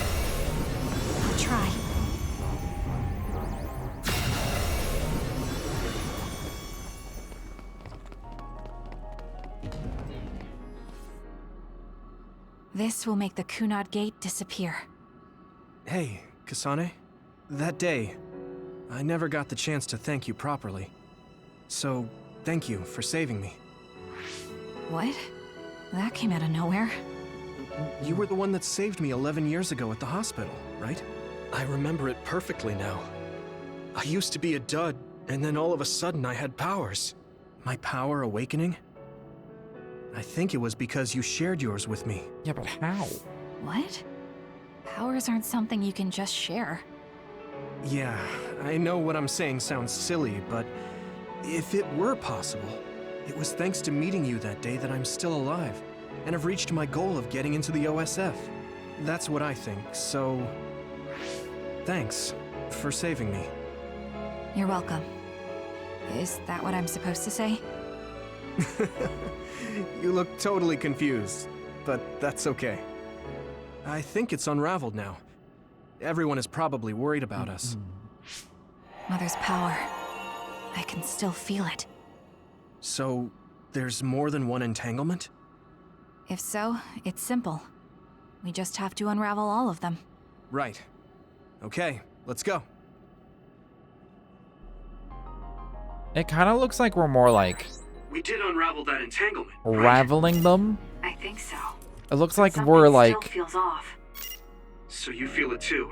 I'll try. This will make the Kunad Gate disappear. Hey, Kasane. That day, I never got the chance to thank you properly. So, thank you for saving me. What? That came out of nowhere. You were the one that saved me 11 years ago at the hospital, right? I remember it perfectly now. I used to be a dud, and then all of a sudden I had powers. My power awakening? I think it was because you shared yours with me. Yeah, but how? What? Powers aren't something you can just share. Yeah, I know what I'm saying sounds silly, but if it were possible, it was thanks to meeting you that day that I'm still alive, and have reached my goal of getting into the OSF. That's what I think, so thanks for saving me. You're welcome. Is that what I'm supposed to say? You look totally confused, but that's okay. I think it's unraveled now. Everyone is probably worried about us. Mother's power. I can still feel it. So, there's more than one entanglement? If so, it's simple. We just have to unravel all of them. Right. Okay, let's go. It kind of looks like we're more like We did unravel that entanglement. raveling them. I think so. It looks like Something we're still like feels off. So you feel it too.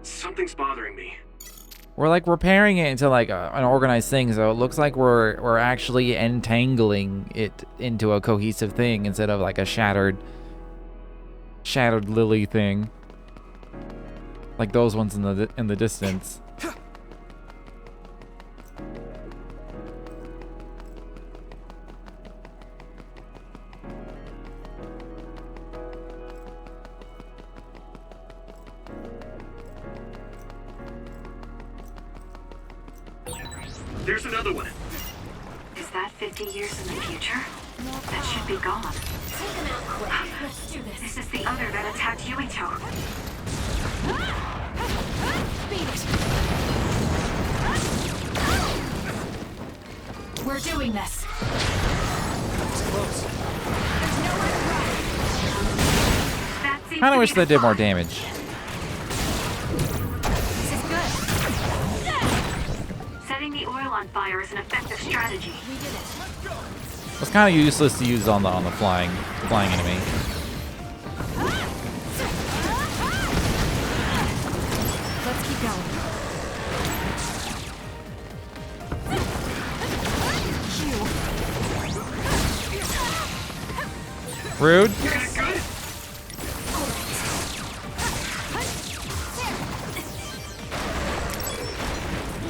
Something's bothering me. we're like repairing it into like an organized thing. So it looks like we're actually entangling it into a cohesive thing instead of like a shattered lily thing, like those ones in the distance. There's another one. Is that 50 years in the future? That should be gone. Take them out quick. Let's do this. This is the other that attacked Yuito. Beat it! We're doing this. It's close. There's nowhere to run. That seems Kind to of wish be they the did more spot. damage. This is good. on fire is an effective strategy. We did it. It's kind of useless to use on the flying enemy. Let's keep going. Rude.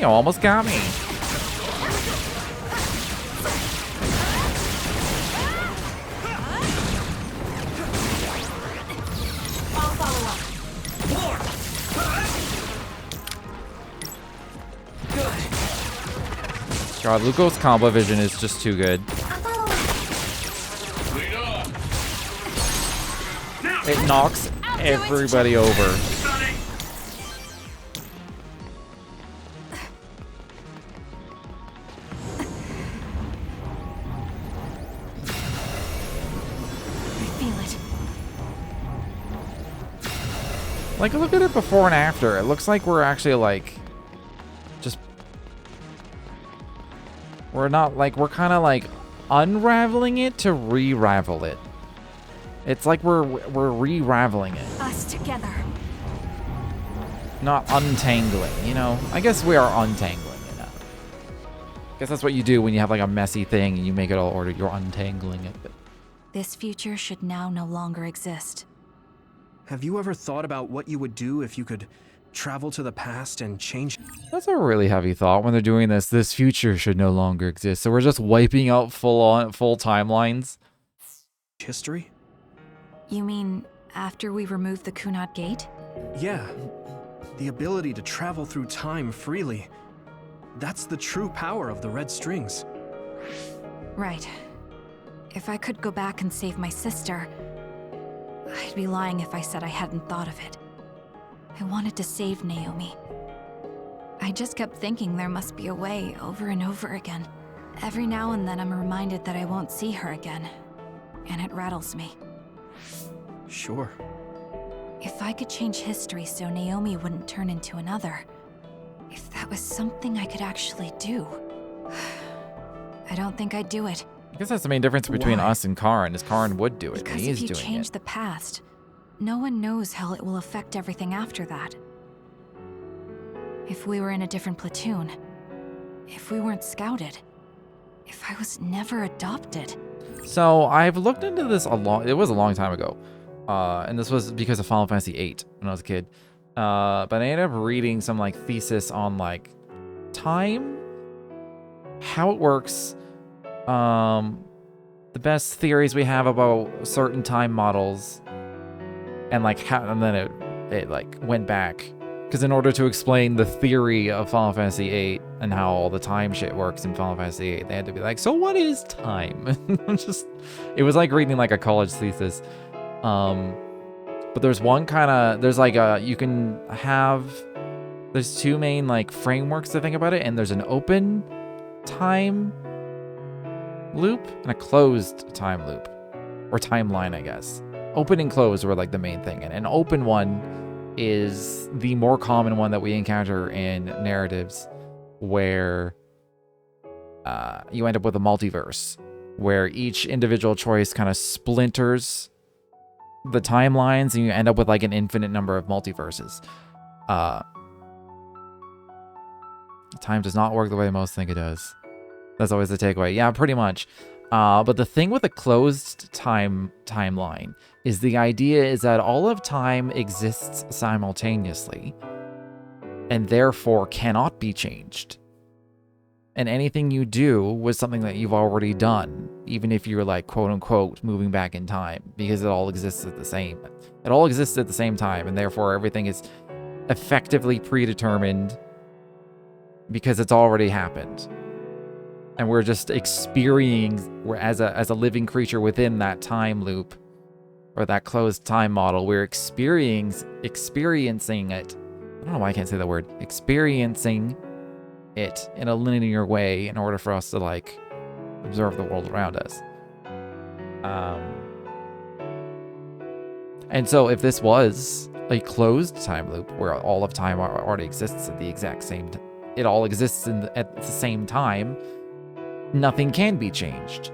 You almost got me. God, Luco's combo vision is just too good. It knocks everybody over. Like, look at it before and after. It looks like we're actually, like, just... We're not, like, we're kind of, like, unraveling it to re-ravel it. It's like we're re-raveling it. Us together. Not untangling, you know? I guess we are untangling, you know? I guess that's what you do when you have, like, a messy thing and you make it all ordered. You're untangling it. But... This future should now no longer exist. Have you ever thought about what you would do if you could travel to the past and change? That's a really heavy thought when they're doing this. This future should no longer exist. So we're just wiping out full timelines. History? You mean after we remove the Kunad Gate? Yeah. The ability to travel through time freely. That's the true power of the red strings. Right. If I could go back and save my sister, I'd be lying if I said I hadn't thought of it. I wanted to save Naomi. I just kept thinking there must be a way over and over again. Every now and then I'm reminded that I won't see her again, and it rattles me. Sure. If I could change history so Naomi wouldn't turn into another, if that was something I could actually do, I don't think I'd do it. I guess that's the main difference between us and Karn, is Karn would do it. Because He is if you doing change it. the past, no one knows how it will affect everything after that. If we were in a different platoon, if we weren't scouted, if I was never adopted. So I've looked into this it was a long time ago. And this was because of Final Fantasy VIII when I was a kid. But I ended up reading some like thesis on like time, how it works, the best theories we have about certain time models, and like how, and then it like went back. Because in order to explain the theory of Final Fantasy VIII and how all the time shit works in Final Fantasy VIII, they had to be like, so what is time? It was like reading like a college thesis. But there's one kind of, there's like there's two main like frameworks to think about it, and there's an open time loop and a closed time loop, or timeline, I guess. Open and closed were like the main thing, and an open one is the more common one that we encounter in narratives, where you end up with a multiverse, where each individual choice kind of splinters the timelines, and you end up with like an infinite number of multiverses. Time does not work the way most think it does. That's always the takeaway. Yeah, pretty much. But the thing with a closed timeline is the idea is that all of time exists simultaneously and therefore cannot be changed. And anything you do was something that you've already done, even if you're like quote unquote moving back in time, because it all exists at the same. It all exists at the same time, and therefore everything is effectively predetermined because it's already happened. And we're just as a living creature within that time loop, or that closed time model, we're experiencing it. I don't know why I can't say that word. Experiencing it in a linear way in order for us to like observe the world around us. And so if this was a closed time loop where all of time already exists at the exact same it all exists at the same time, nothing can be changed.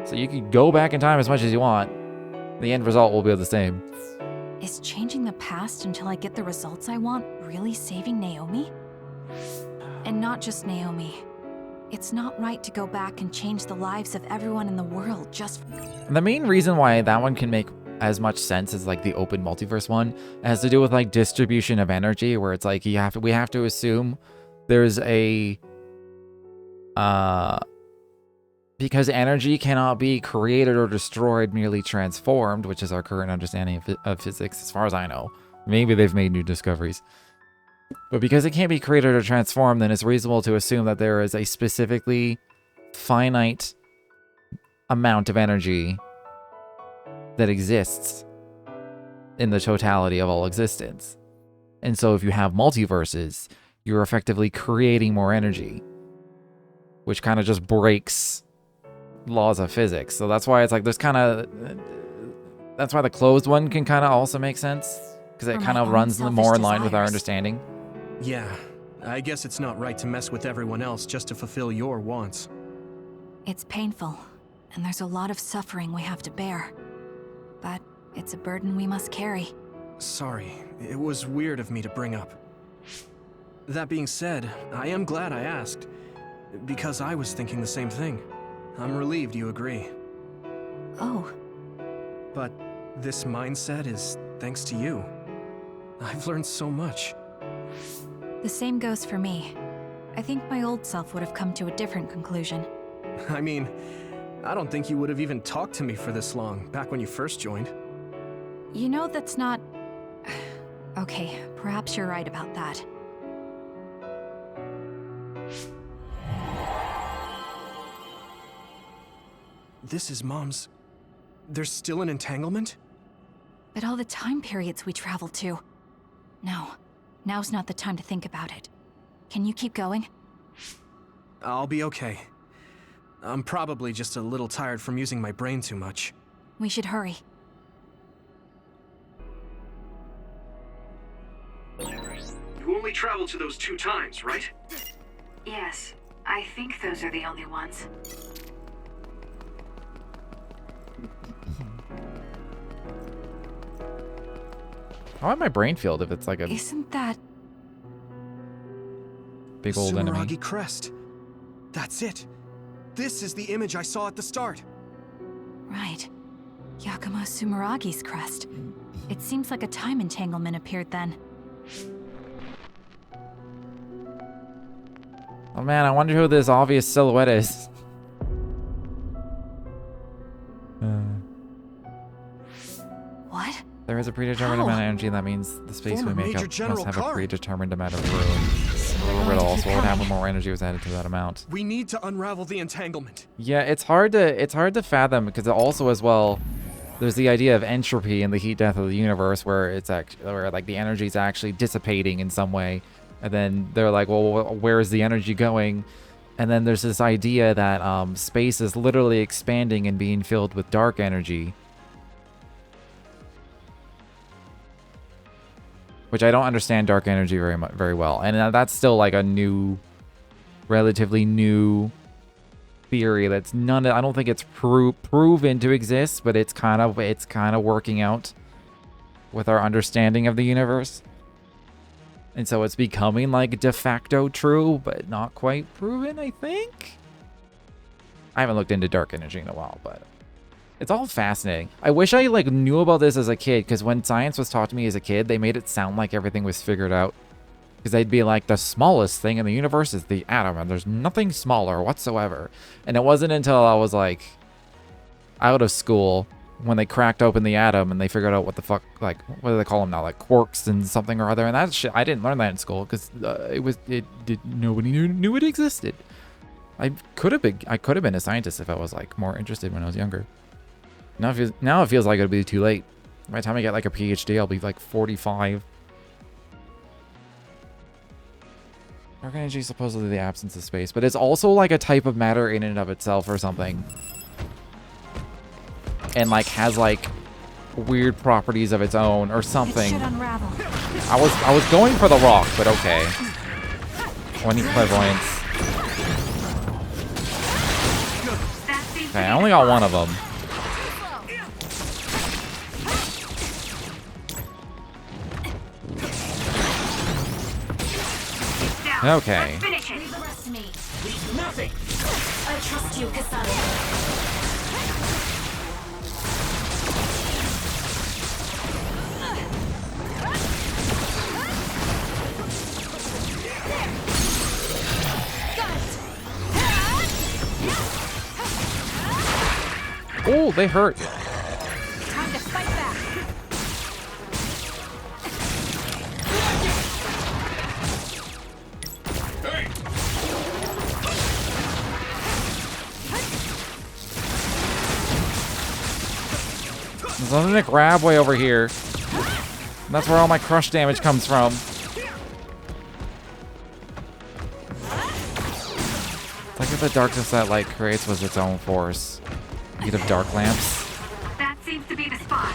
So you could go back in time as much as you want. The end result will be the same. Is changing the past until I get the results I want really saving Naomi? And not just Naomi. It's not right to go back and change the lives of everyone in the world just... The main reason why that one can make as much sense as like the open multiverse one has to do with like distribution of energy, where it's like we have to assume there's a because energy cannot be created or destroyed, merely transformed, which is our current understanding of physics as far as I know. Maybe they've made new discoveries. But because it can't be created or transformed, then it's reasonable to assume that there is a specifically finite amount of energy that exists in the totality of all existence. And so if you have multiverses, you're effectively creating more energy, which kind of just breaks laws of physics. So that's why it's like there's kind of... That's why the closed one can kind of also make sense, because it kind of runs more in line with our understanding. Yeah, I guess it's not right to mess with everyone else just to fulfill your wants. It's painful, and there's a lot of suffering we have to bear. But it's a burden we must carry. Sorry, it was weird of me to bring up. That being said, I am glad I asked, because I was thinking the same thing. I'm relieved you agree. Oh. But this mindset is thanks to you. I've learned so much. The same goes for me. I think my old self would have come to a different conclusion. I mean, I don't think you would have even talked to me for this long, back when you first joined. You know that's not... Okay, perhaps you're right about that. This is Mom's... There's still an entanglement? But all the time periods we travel to... No, now's not the time to think about it. Can you keep going? I'll be okay. I'm probably just a little tired from using my brain too much. We should hurry. You only traveled to those 2 times, right? Yes, I think those are the only ones. How am my brain field if it's like a... Isn't that... big old enemy? Sumeragi crest. That's it. This is the image I saw at the start. Right. Yakumo Sumeragi's crest. It seems like a time entanglement appeared then. Oh man, I wonder who this obvious silhouette is. What? There is a predetermined amount of energy, and that means the space we make up must have a predetermined amount of room. Riddle. So what would happen when more energy was added to that amount? We need to unravel the entanglement. Yeah, it's hard to fathom, because also as well, there's the idea of entropy in the heat death of the universe, where it's where like the energy is actually dissipating in some way, and then they're like, well, where is the energy going? And then there's this idea that space is literally expanding and being filled with dark energy, which I don't understand dark energy very well, and that's still like a relatively new theory. That's I don't think it's proven to exist, but it's kind of working out with our understanding of the universe, and so it's becoming like de facto true, but not quite proven. I think. I haven't looked into dark energy in a while, but. It's all fascinating. I wish I like knew about this as a kid, because when science was taught to me as a kid, they made it sound like everything was figured out. Because they'd be like, the smallest thing in the universe is the atom, and there's nothing smaller whatsoever. And it wasn't until I was like out of school when they cracked open the atom and they figured out what the fuck, like, what do they call them now, like quarks and something or other. And that shit, I didn't learn that in school, because nobody knew it existed. I could have been a scientist if I was like more interested when I was younger. Now it feels like it'll be too late. By the time I get like a PhD, I'll be like 45. Dark energy is supposedly the absence of space, but it's also like a type of matter in and of itself or something. And like has like weird properties of its own or something. It should unravel. I was going for the rock, but okay. I need clairvoyance. Okay, I only got one of them. Okay. Leave the rest to me. Nothing. I trust you, Kasane. Oh, they hurt. Time to fight back. There's something to grab way over here. And that's where all my crush damage comes from. It's like if the darkness that light creates was its own force. You could have dark lamps. That seems to be the spot.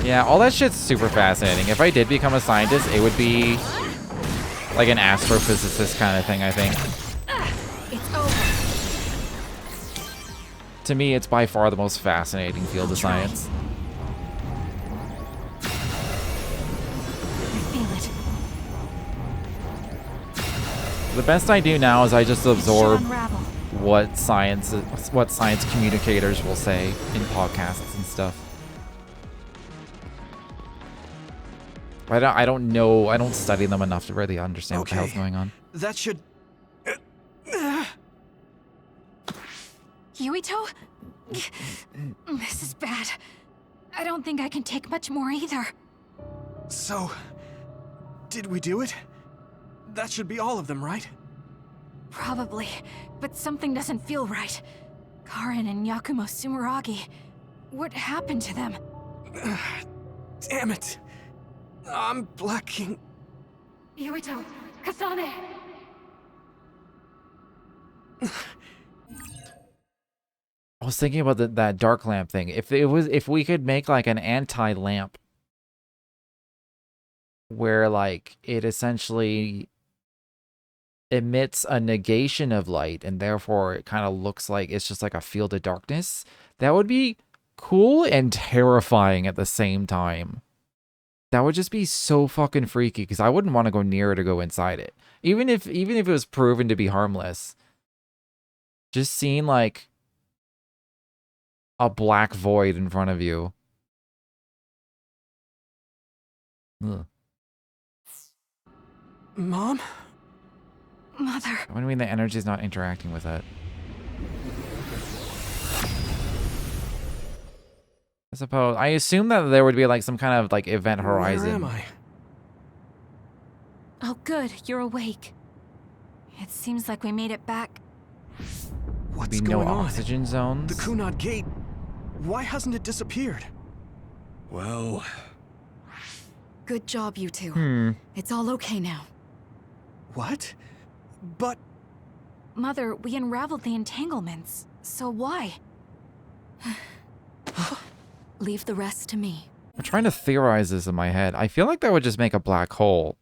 Yeah, all that shit's super fascinating. If I did become a scientist, it would be like an astrophysicist kind of thing, I think. It's over. To me, it's by far the most fascinating field of science. The best I do now is I just absorb what science communicators will say in podcasts and stuff. I don't know. I don't study them enough to really understand what the hell's going on. That should... Yuito? This is bad. I don't think I can take much more either. So, did we do it? That should be all of them, right? Probably, but something doesn't feel right. Karin and Yakumo Sumeragi. What happened to them? Damn it. I'm blacking. Yuito, Kasane. I was thinking about that dark lamp thing. If we could make like an anti-lamp where like it essentially emits a negation of light and therefore it kind of looks like it's just like a field of darkness, that would be cool and terrifying at the same time. That would just be so fucking freaky because I wouldn't want to go near it or go inside it. Even if it was proven to be harmless. Just seeing like a black void in front of you. Ugh. Mom? Mother. What do you mean the energy is not interacting with it? I assume that there would be like some kind of like event horizon. Where am I? Oh good, you're awake. It seems like we made it back. What's going going on? on? Oxygen zones? The Kunad Gate. Why hasn't it disappeared? Well... Good job, you two. It's all okay now. What? But... Mother, we unraveled the entanglements. So why? Leave the rest to me. I'm trying to theorize this in my head. I feel like that would just make a black hole.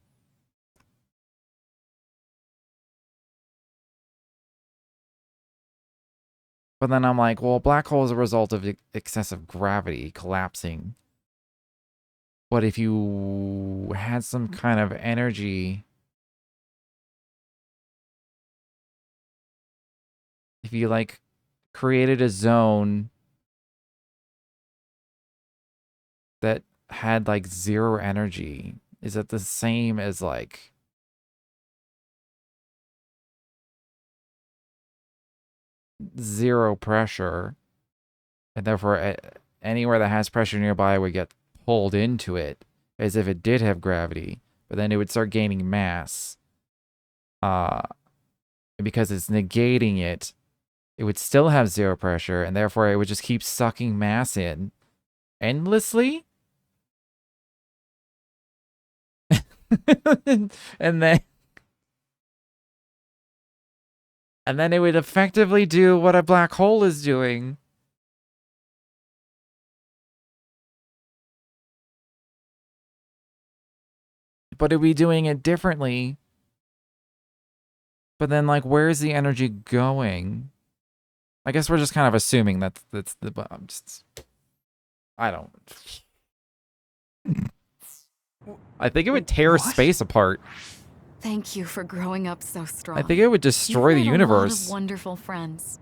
But then I'm like, well, a black hole is a result of excessive gravity collapsing. But if you had some kind of energy... If you, like, created a zone that had, like, zero energy, is it the same as, like... zero pressure, and therefore anywhere that has pressure nearby would get pulled into it as if it did have gravity, but then it would start gaining mass. And because it's negating it, it would still have zero pressure, and therefore it would just keep sucking mass in endlessly. and then it would effectively do what a black hole is doing. But are we doing it differently? But then, like, where's the energy going? I guess we're just kind of assuming that's the... But I'm just... I don't... I think it would tear space apart. Thank you for growing up so strong. I think it would destroy the You've made universe. A lot of wonderful friends.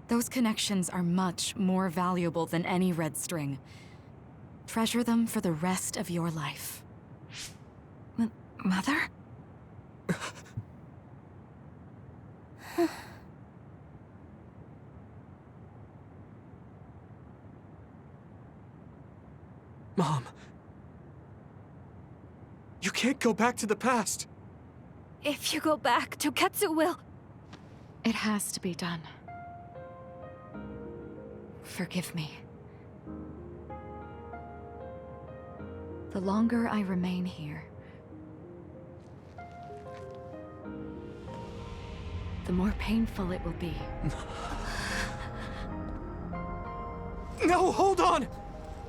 Those connections are much more valuable than any red string. Treasure them for the rest of your life. Mother? Mom. You can't go back to the past. If you go back, Toketsu will... It has to be done. Forgive me. The longer I remain here, the more painful it will be. No, hold on!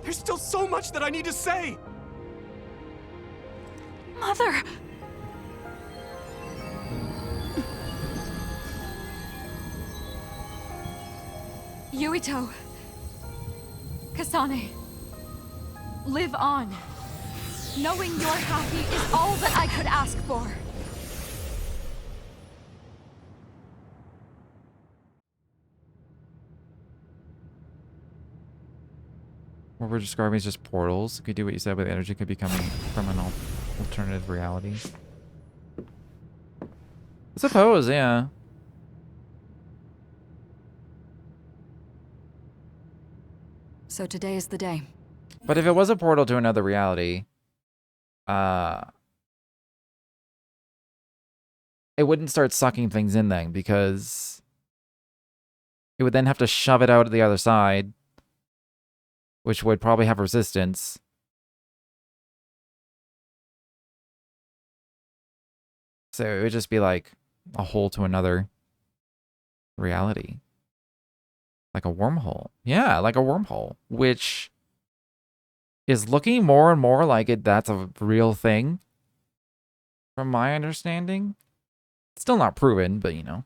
There's still so much that I need to say! Mother! Yuito. Kasane. Live on. Knowing you're happy is all that I could ask for. What we're describing is just portals. Could do what you said, but the energy could be coming from an alternative reality. I suppose, yeah. So today is the day. But if it was a portal to another reality, it wouldn't start sucking things in then, because it would then have to shove it out at the other side, which would probably have resistance. So it would just be like a hole to another reality. Like a wormhole. Yeah, like a wormhole, which is looking more and more like that's a real thing, from my understanding. Still not proven, but you know.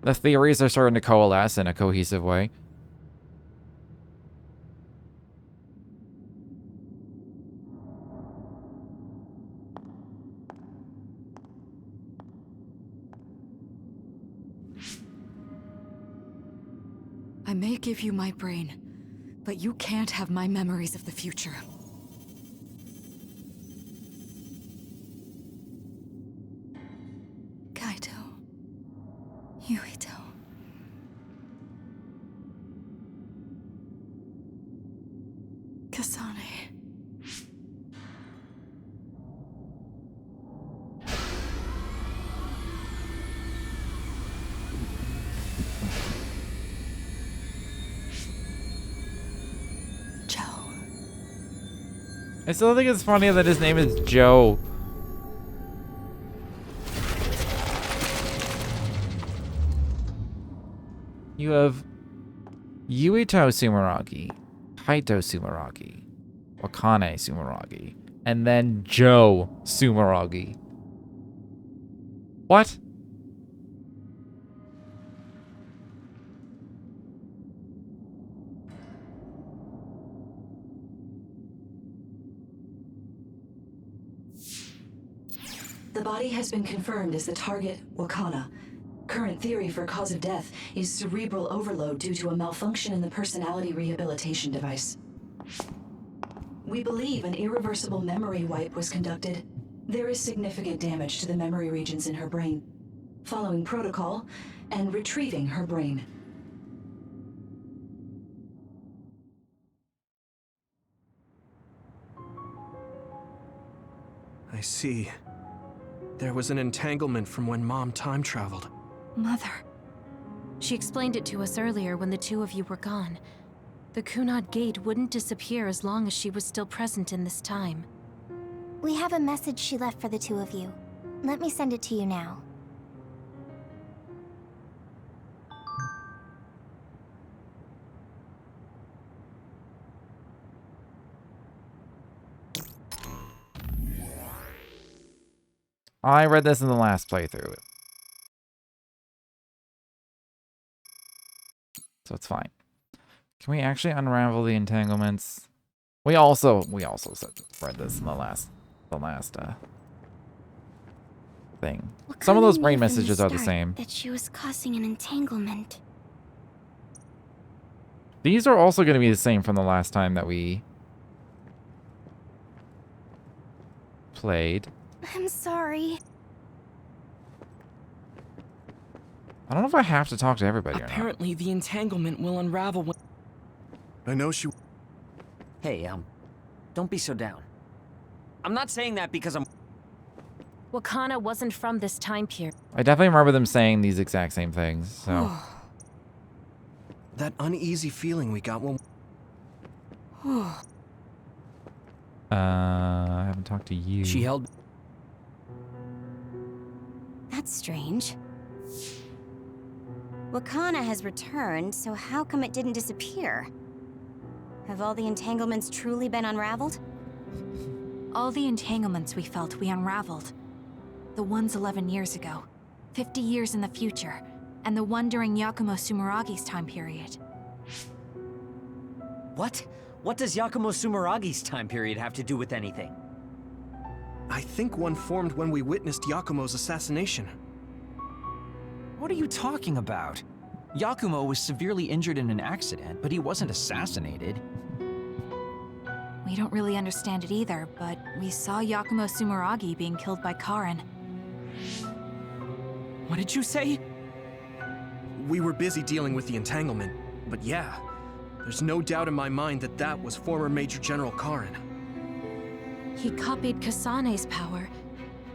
The theories are starting to coalesce in a cohesive way. I may give you my brain, but you can't have my memories of the future. Kaito. Yuito. Kasane. I still think it's funny that his name is Joe. You have Yuito Sumeragi, Kaito Sumeragi, Wakane Sumeragi, and then Joe Sumeragi. What? The body has been confirmed as the target, Wakana. Current theory for cause of death is cerebral overload due to a malfunction in the personality rehabilitation device. We believe an irreversible memory wipe was conducted. There is significant damage to the memory regions in her brain. Following protocol and retrieving her brain. I see. There was an entanglement from when Mom time traveled. Mother. She explained it to us earlier when the two of you were gone. The Kunad Gate wouldn't disappear as long as she was still present in this time. We have a message she left for the two of you. Let me send it to you now. I read this in the last playthrough. So it's fine. Can we actually unravel the entanglements? We also read this in the last thing. Some of those brain messages are the same. That she was causing an entanglement. These are also going to be the same from the last time that we played. I'm sorry. I don't know if I have to talk to everybody or not. Apparently, the entanglement will unravel when... I know she... Hey, don't be so down. I'm not saying that because I'm... Wakana wasn't from this time period. I definitely remember them saying these exact same things, so... That uneasy feeling we got when... I haven't talked to you. She held... That's strange. Wakana has returned, so how come it didn't disappear? Have all the entanglements truly been unraveled? All the entanglements we felt, we unraveled. The ones 11 years ago, 50 years in the future, and the one during Yakumo Sumeragi's time period. What? What does Yakumo Sumeragi's time period have to do with anything? I think one formed when we witnessed Yakumo's assassination. What are you talking about? Yakumo was severely injured in an accident, but he wasn't assassinated. We don't really understand it either, but we saw Yakumo Sumeragi being killed by Karin. What did you say? We were busy dealing with the entanglement, but yeah, there's no doubt in my mind that that was former Major General Karin. He copied Kasane's power.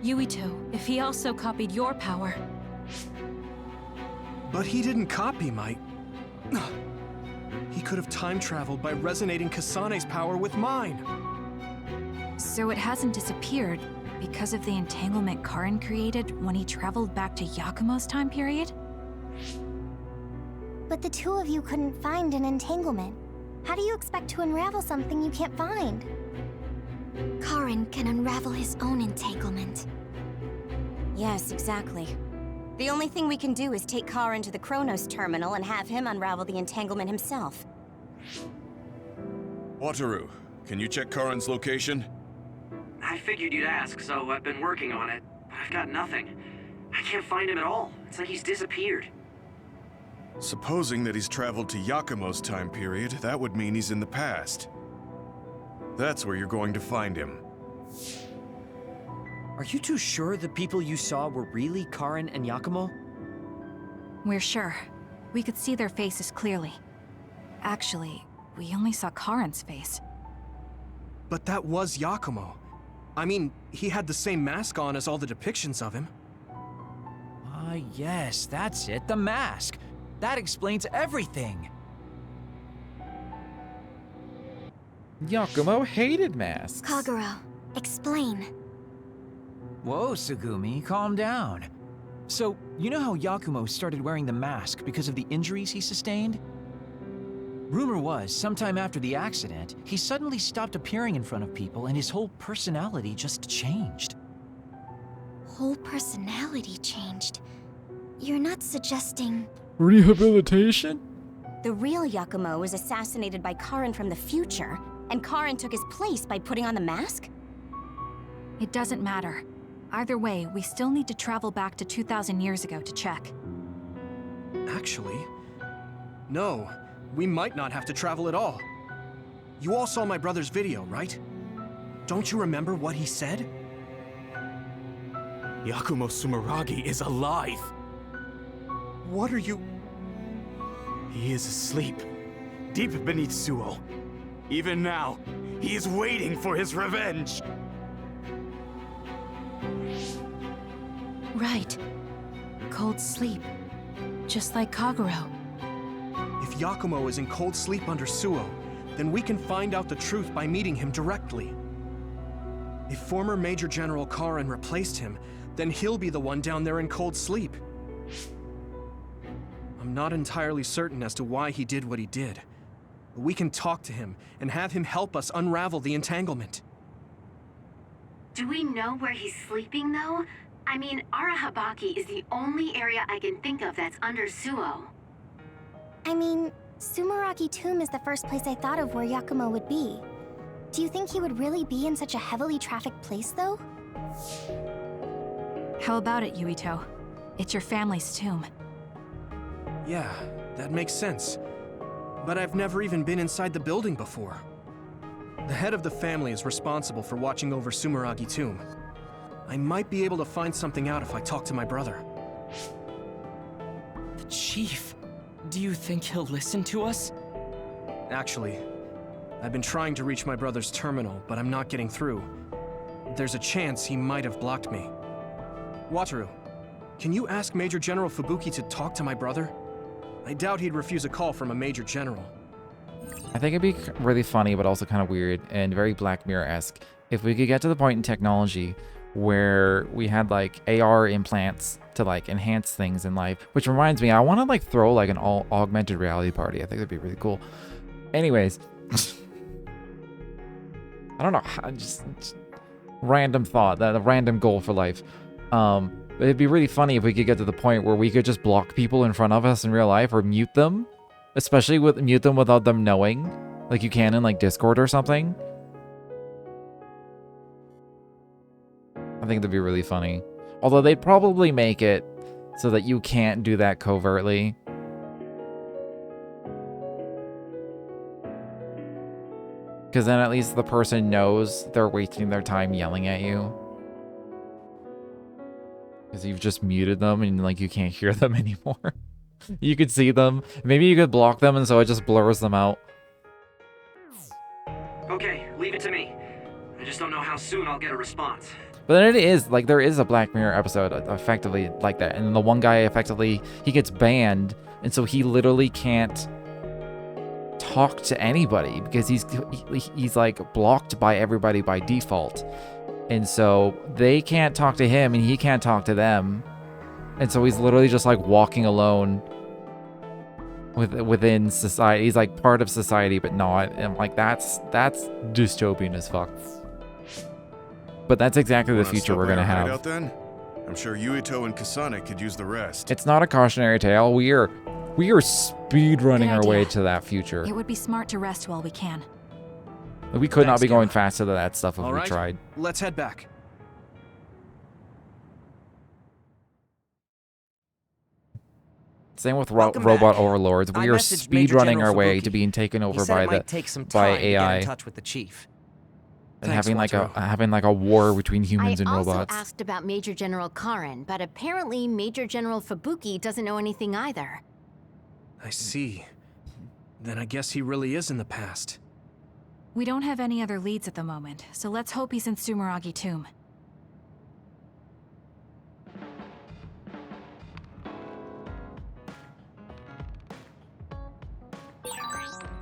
Yuito, if he also copied your power. But he didn't copy my... He could have time traveled by resonating Kasane's power with mine. So it hasn't disappeared because of the entanglement Karin created when he traveled back to Yakumo's time period? But the two of you couldn't find an entanglement. How do you expect to unravel something you can't find? Karin can unravel his own entanglement. Yes, exactly. The only thing we can do is take Karin to the Chronos terminal and have him unravel the entanglement himself. Wataru, can you check Karin's location? I figured you'd ask, so I've been working on it, but I've got nothing. I can't find him at all. It's like he's disappeared. Supposing that he's traveled to Yakumo's time period, that would mean he's in the past. That's where you're going to find him. Are you too sure the people you saw were really Karin and Yakumo? We're sure. We could see their faces clearly. Actually, we only saw Karin's face. But that was Yakumo. I mean, he had the same mask on as all the depictions of him. Ah, yes, that's it, the mask. That explains everything. Yakumo hated masks. Kagero, explain. Whoa, Sugumi, calm down. So, you know how Yakumo started wearing the mask because of the injuries he sustained? Rumor was, sometime after the accident, he suddenly stopped appearing in front of people and his whole personality just changed. Whole personality changed? You're not suggesting... Rehabilitation? The real Yakumo was assassinated by Karin from the future, and Karin took his place by putting on the mask? It doesn't matter. Either way, we still need to travel back to 2,000 years ago to check. Actually, no. We might not have to travel at all. You all saw my brother's video, right? Don't you remember what he said? Yakumo Sumeragi is alive! What are you... He is asleep, deep beneath Suo. Even now, he is waiting for his revenge! Right. Cold sleep. Just like Kagero. If Yakumo is in cold sleep under Suo, then we can find out the truth by meeting him directly. If former Major General Karin replaced him, then he'll be the one down there in cold sleep. I'm not entirely certain as to why he did what he did, but we can talk to him and have him help us unravel the entanglement. Do we know where he's sleeping, though? I mean, Arahabaki is the only area I can think of that's under Suo. I mean, Sumeragi Tomb is the first place I thought of where Yakumo would be. Do you think he would really be in such a heavily trafficked place, though? How about it, Yuito? It's your family's tomb. Yeah, that makes sense. But I've never even been inside the building before. The head of the family is responsible for watching over Sumeragi Tomb. I might be able to find something out if I talk to my brother. The chief. Do you think he'll listen to us? Actually, I've been trying to reach my brother's terminal, but I'm not getting through. There's a chance he might have blocked me. Wataru, can you ask Major General Fubuki to talk to my brother? I doubt he'd refuse a call from a Major General. I think it'd be really funny, but also kind of weird and very Black Mirror-esque if we could get to the point in technology where we had like AR implants to like enhance things in life. Which reminds me, I want to like throw like an all augmented reality party. I think that'd be really cool. Anyways, I don't know, just random thought, that a random goal for life. It'd be really funny if we could get to the point where we could just block people in front of us in real life or mute them, especially mute them without them knowing, like you can in like Discord or something. I think that'd be really funny. Although they'd probably make it so that you can't do that covertly. Because then at least the person knows they're wasting their time yelling at you. Because you've just muted them and like you can't hear them anymore. You could see them. Maybe you could block them and so it just blurs them out. Okay, leave it to me. I just don't know how soon I'll get a response. But then it is, like, there is a Black Mirror episode effectively like that. And the one guy effectively, he gets banned. And so he literally can't talk to anybody because he's like blocked by everybody by default. And so they can't talk to him and he can't talk to them. And so he's literally just like walking alone within society. He's like part of society, but not. And I'm like, that's dystopian as fuck. But that's exactly the future we're gonna have. Out then? I'm sure Yuito and Kasane could use the rest. It's not a cautionary tale. We are speed running our way to that future. It would be smart to rest while we can. We could not be going faster to that stuff if we tried. Let's head back. Same with robot overlords. We are speed running our way to being taken over by AI. In touch with the chief. And having like a war between humans and robots. I also asked about Major General Karin, but apparently Major General Fubuki doesn't know anything either. I see. Then I guess he really is in the past. We don't have any other leads at the moment, so let's hope he's in Sumeragi Tomb.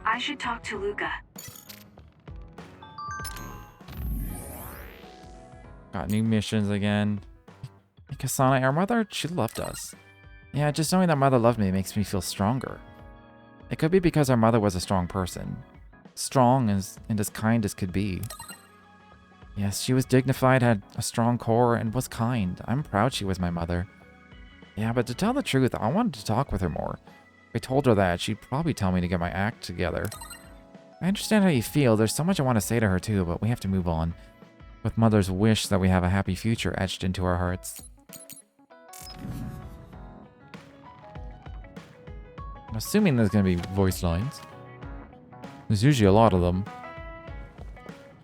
I should talk to Luca. Got new missions again. Kasane, our mother, she loved us. Yeah, just knowing that mother loved me makes me feel stronger. It could be because our mother was a strong person. Strong and as kind as could be. Yes, she was dignified, had a strong core, and was kind. I'm proud she was my mother. Yeah, but to tell the truth, I wanted to talk with her more. If I told her that, she'd probably tell me to get my act together. I understand how you feel. There's so much I want to say to her too, but we have to move on. With Mother's wish that we have a happy future etched into our hearts. I'm assuming there's going to be voice lines. There's usually a lot of them.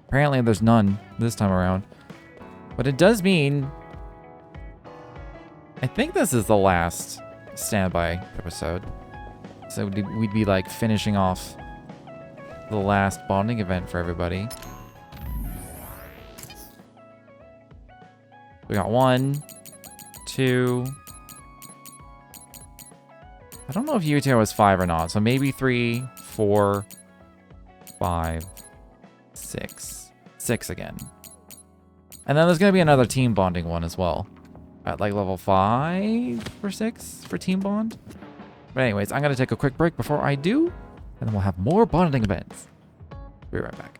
Apparently there's none this time around. But it does mean... I think this is the last standby episode. So we'd be like finishing off the last bonding event for everybody. We got 1, 2. I don't know if Yuito was 5 or not, so maybe 3, 4, 5, 6. 6 again. And then there's going to be another team bonding one as well. At like level 5 or 6 for team bond. But anyways, I'm going to take a quick break before I do, and then we'll have more bonding events. Be right back.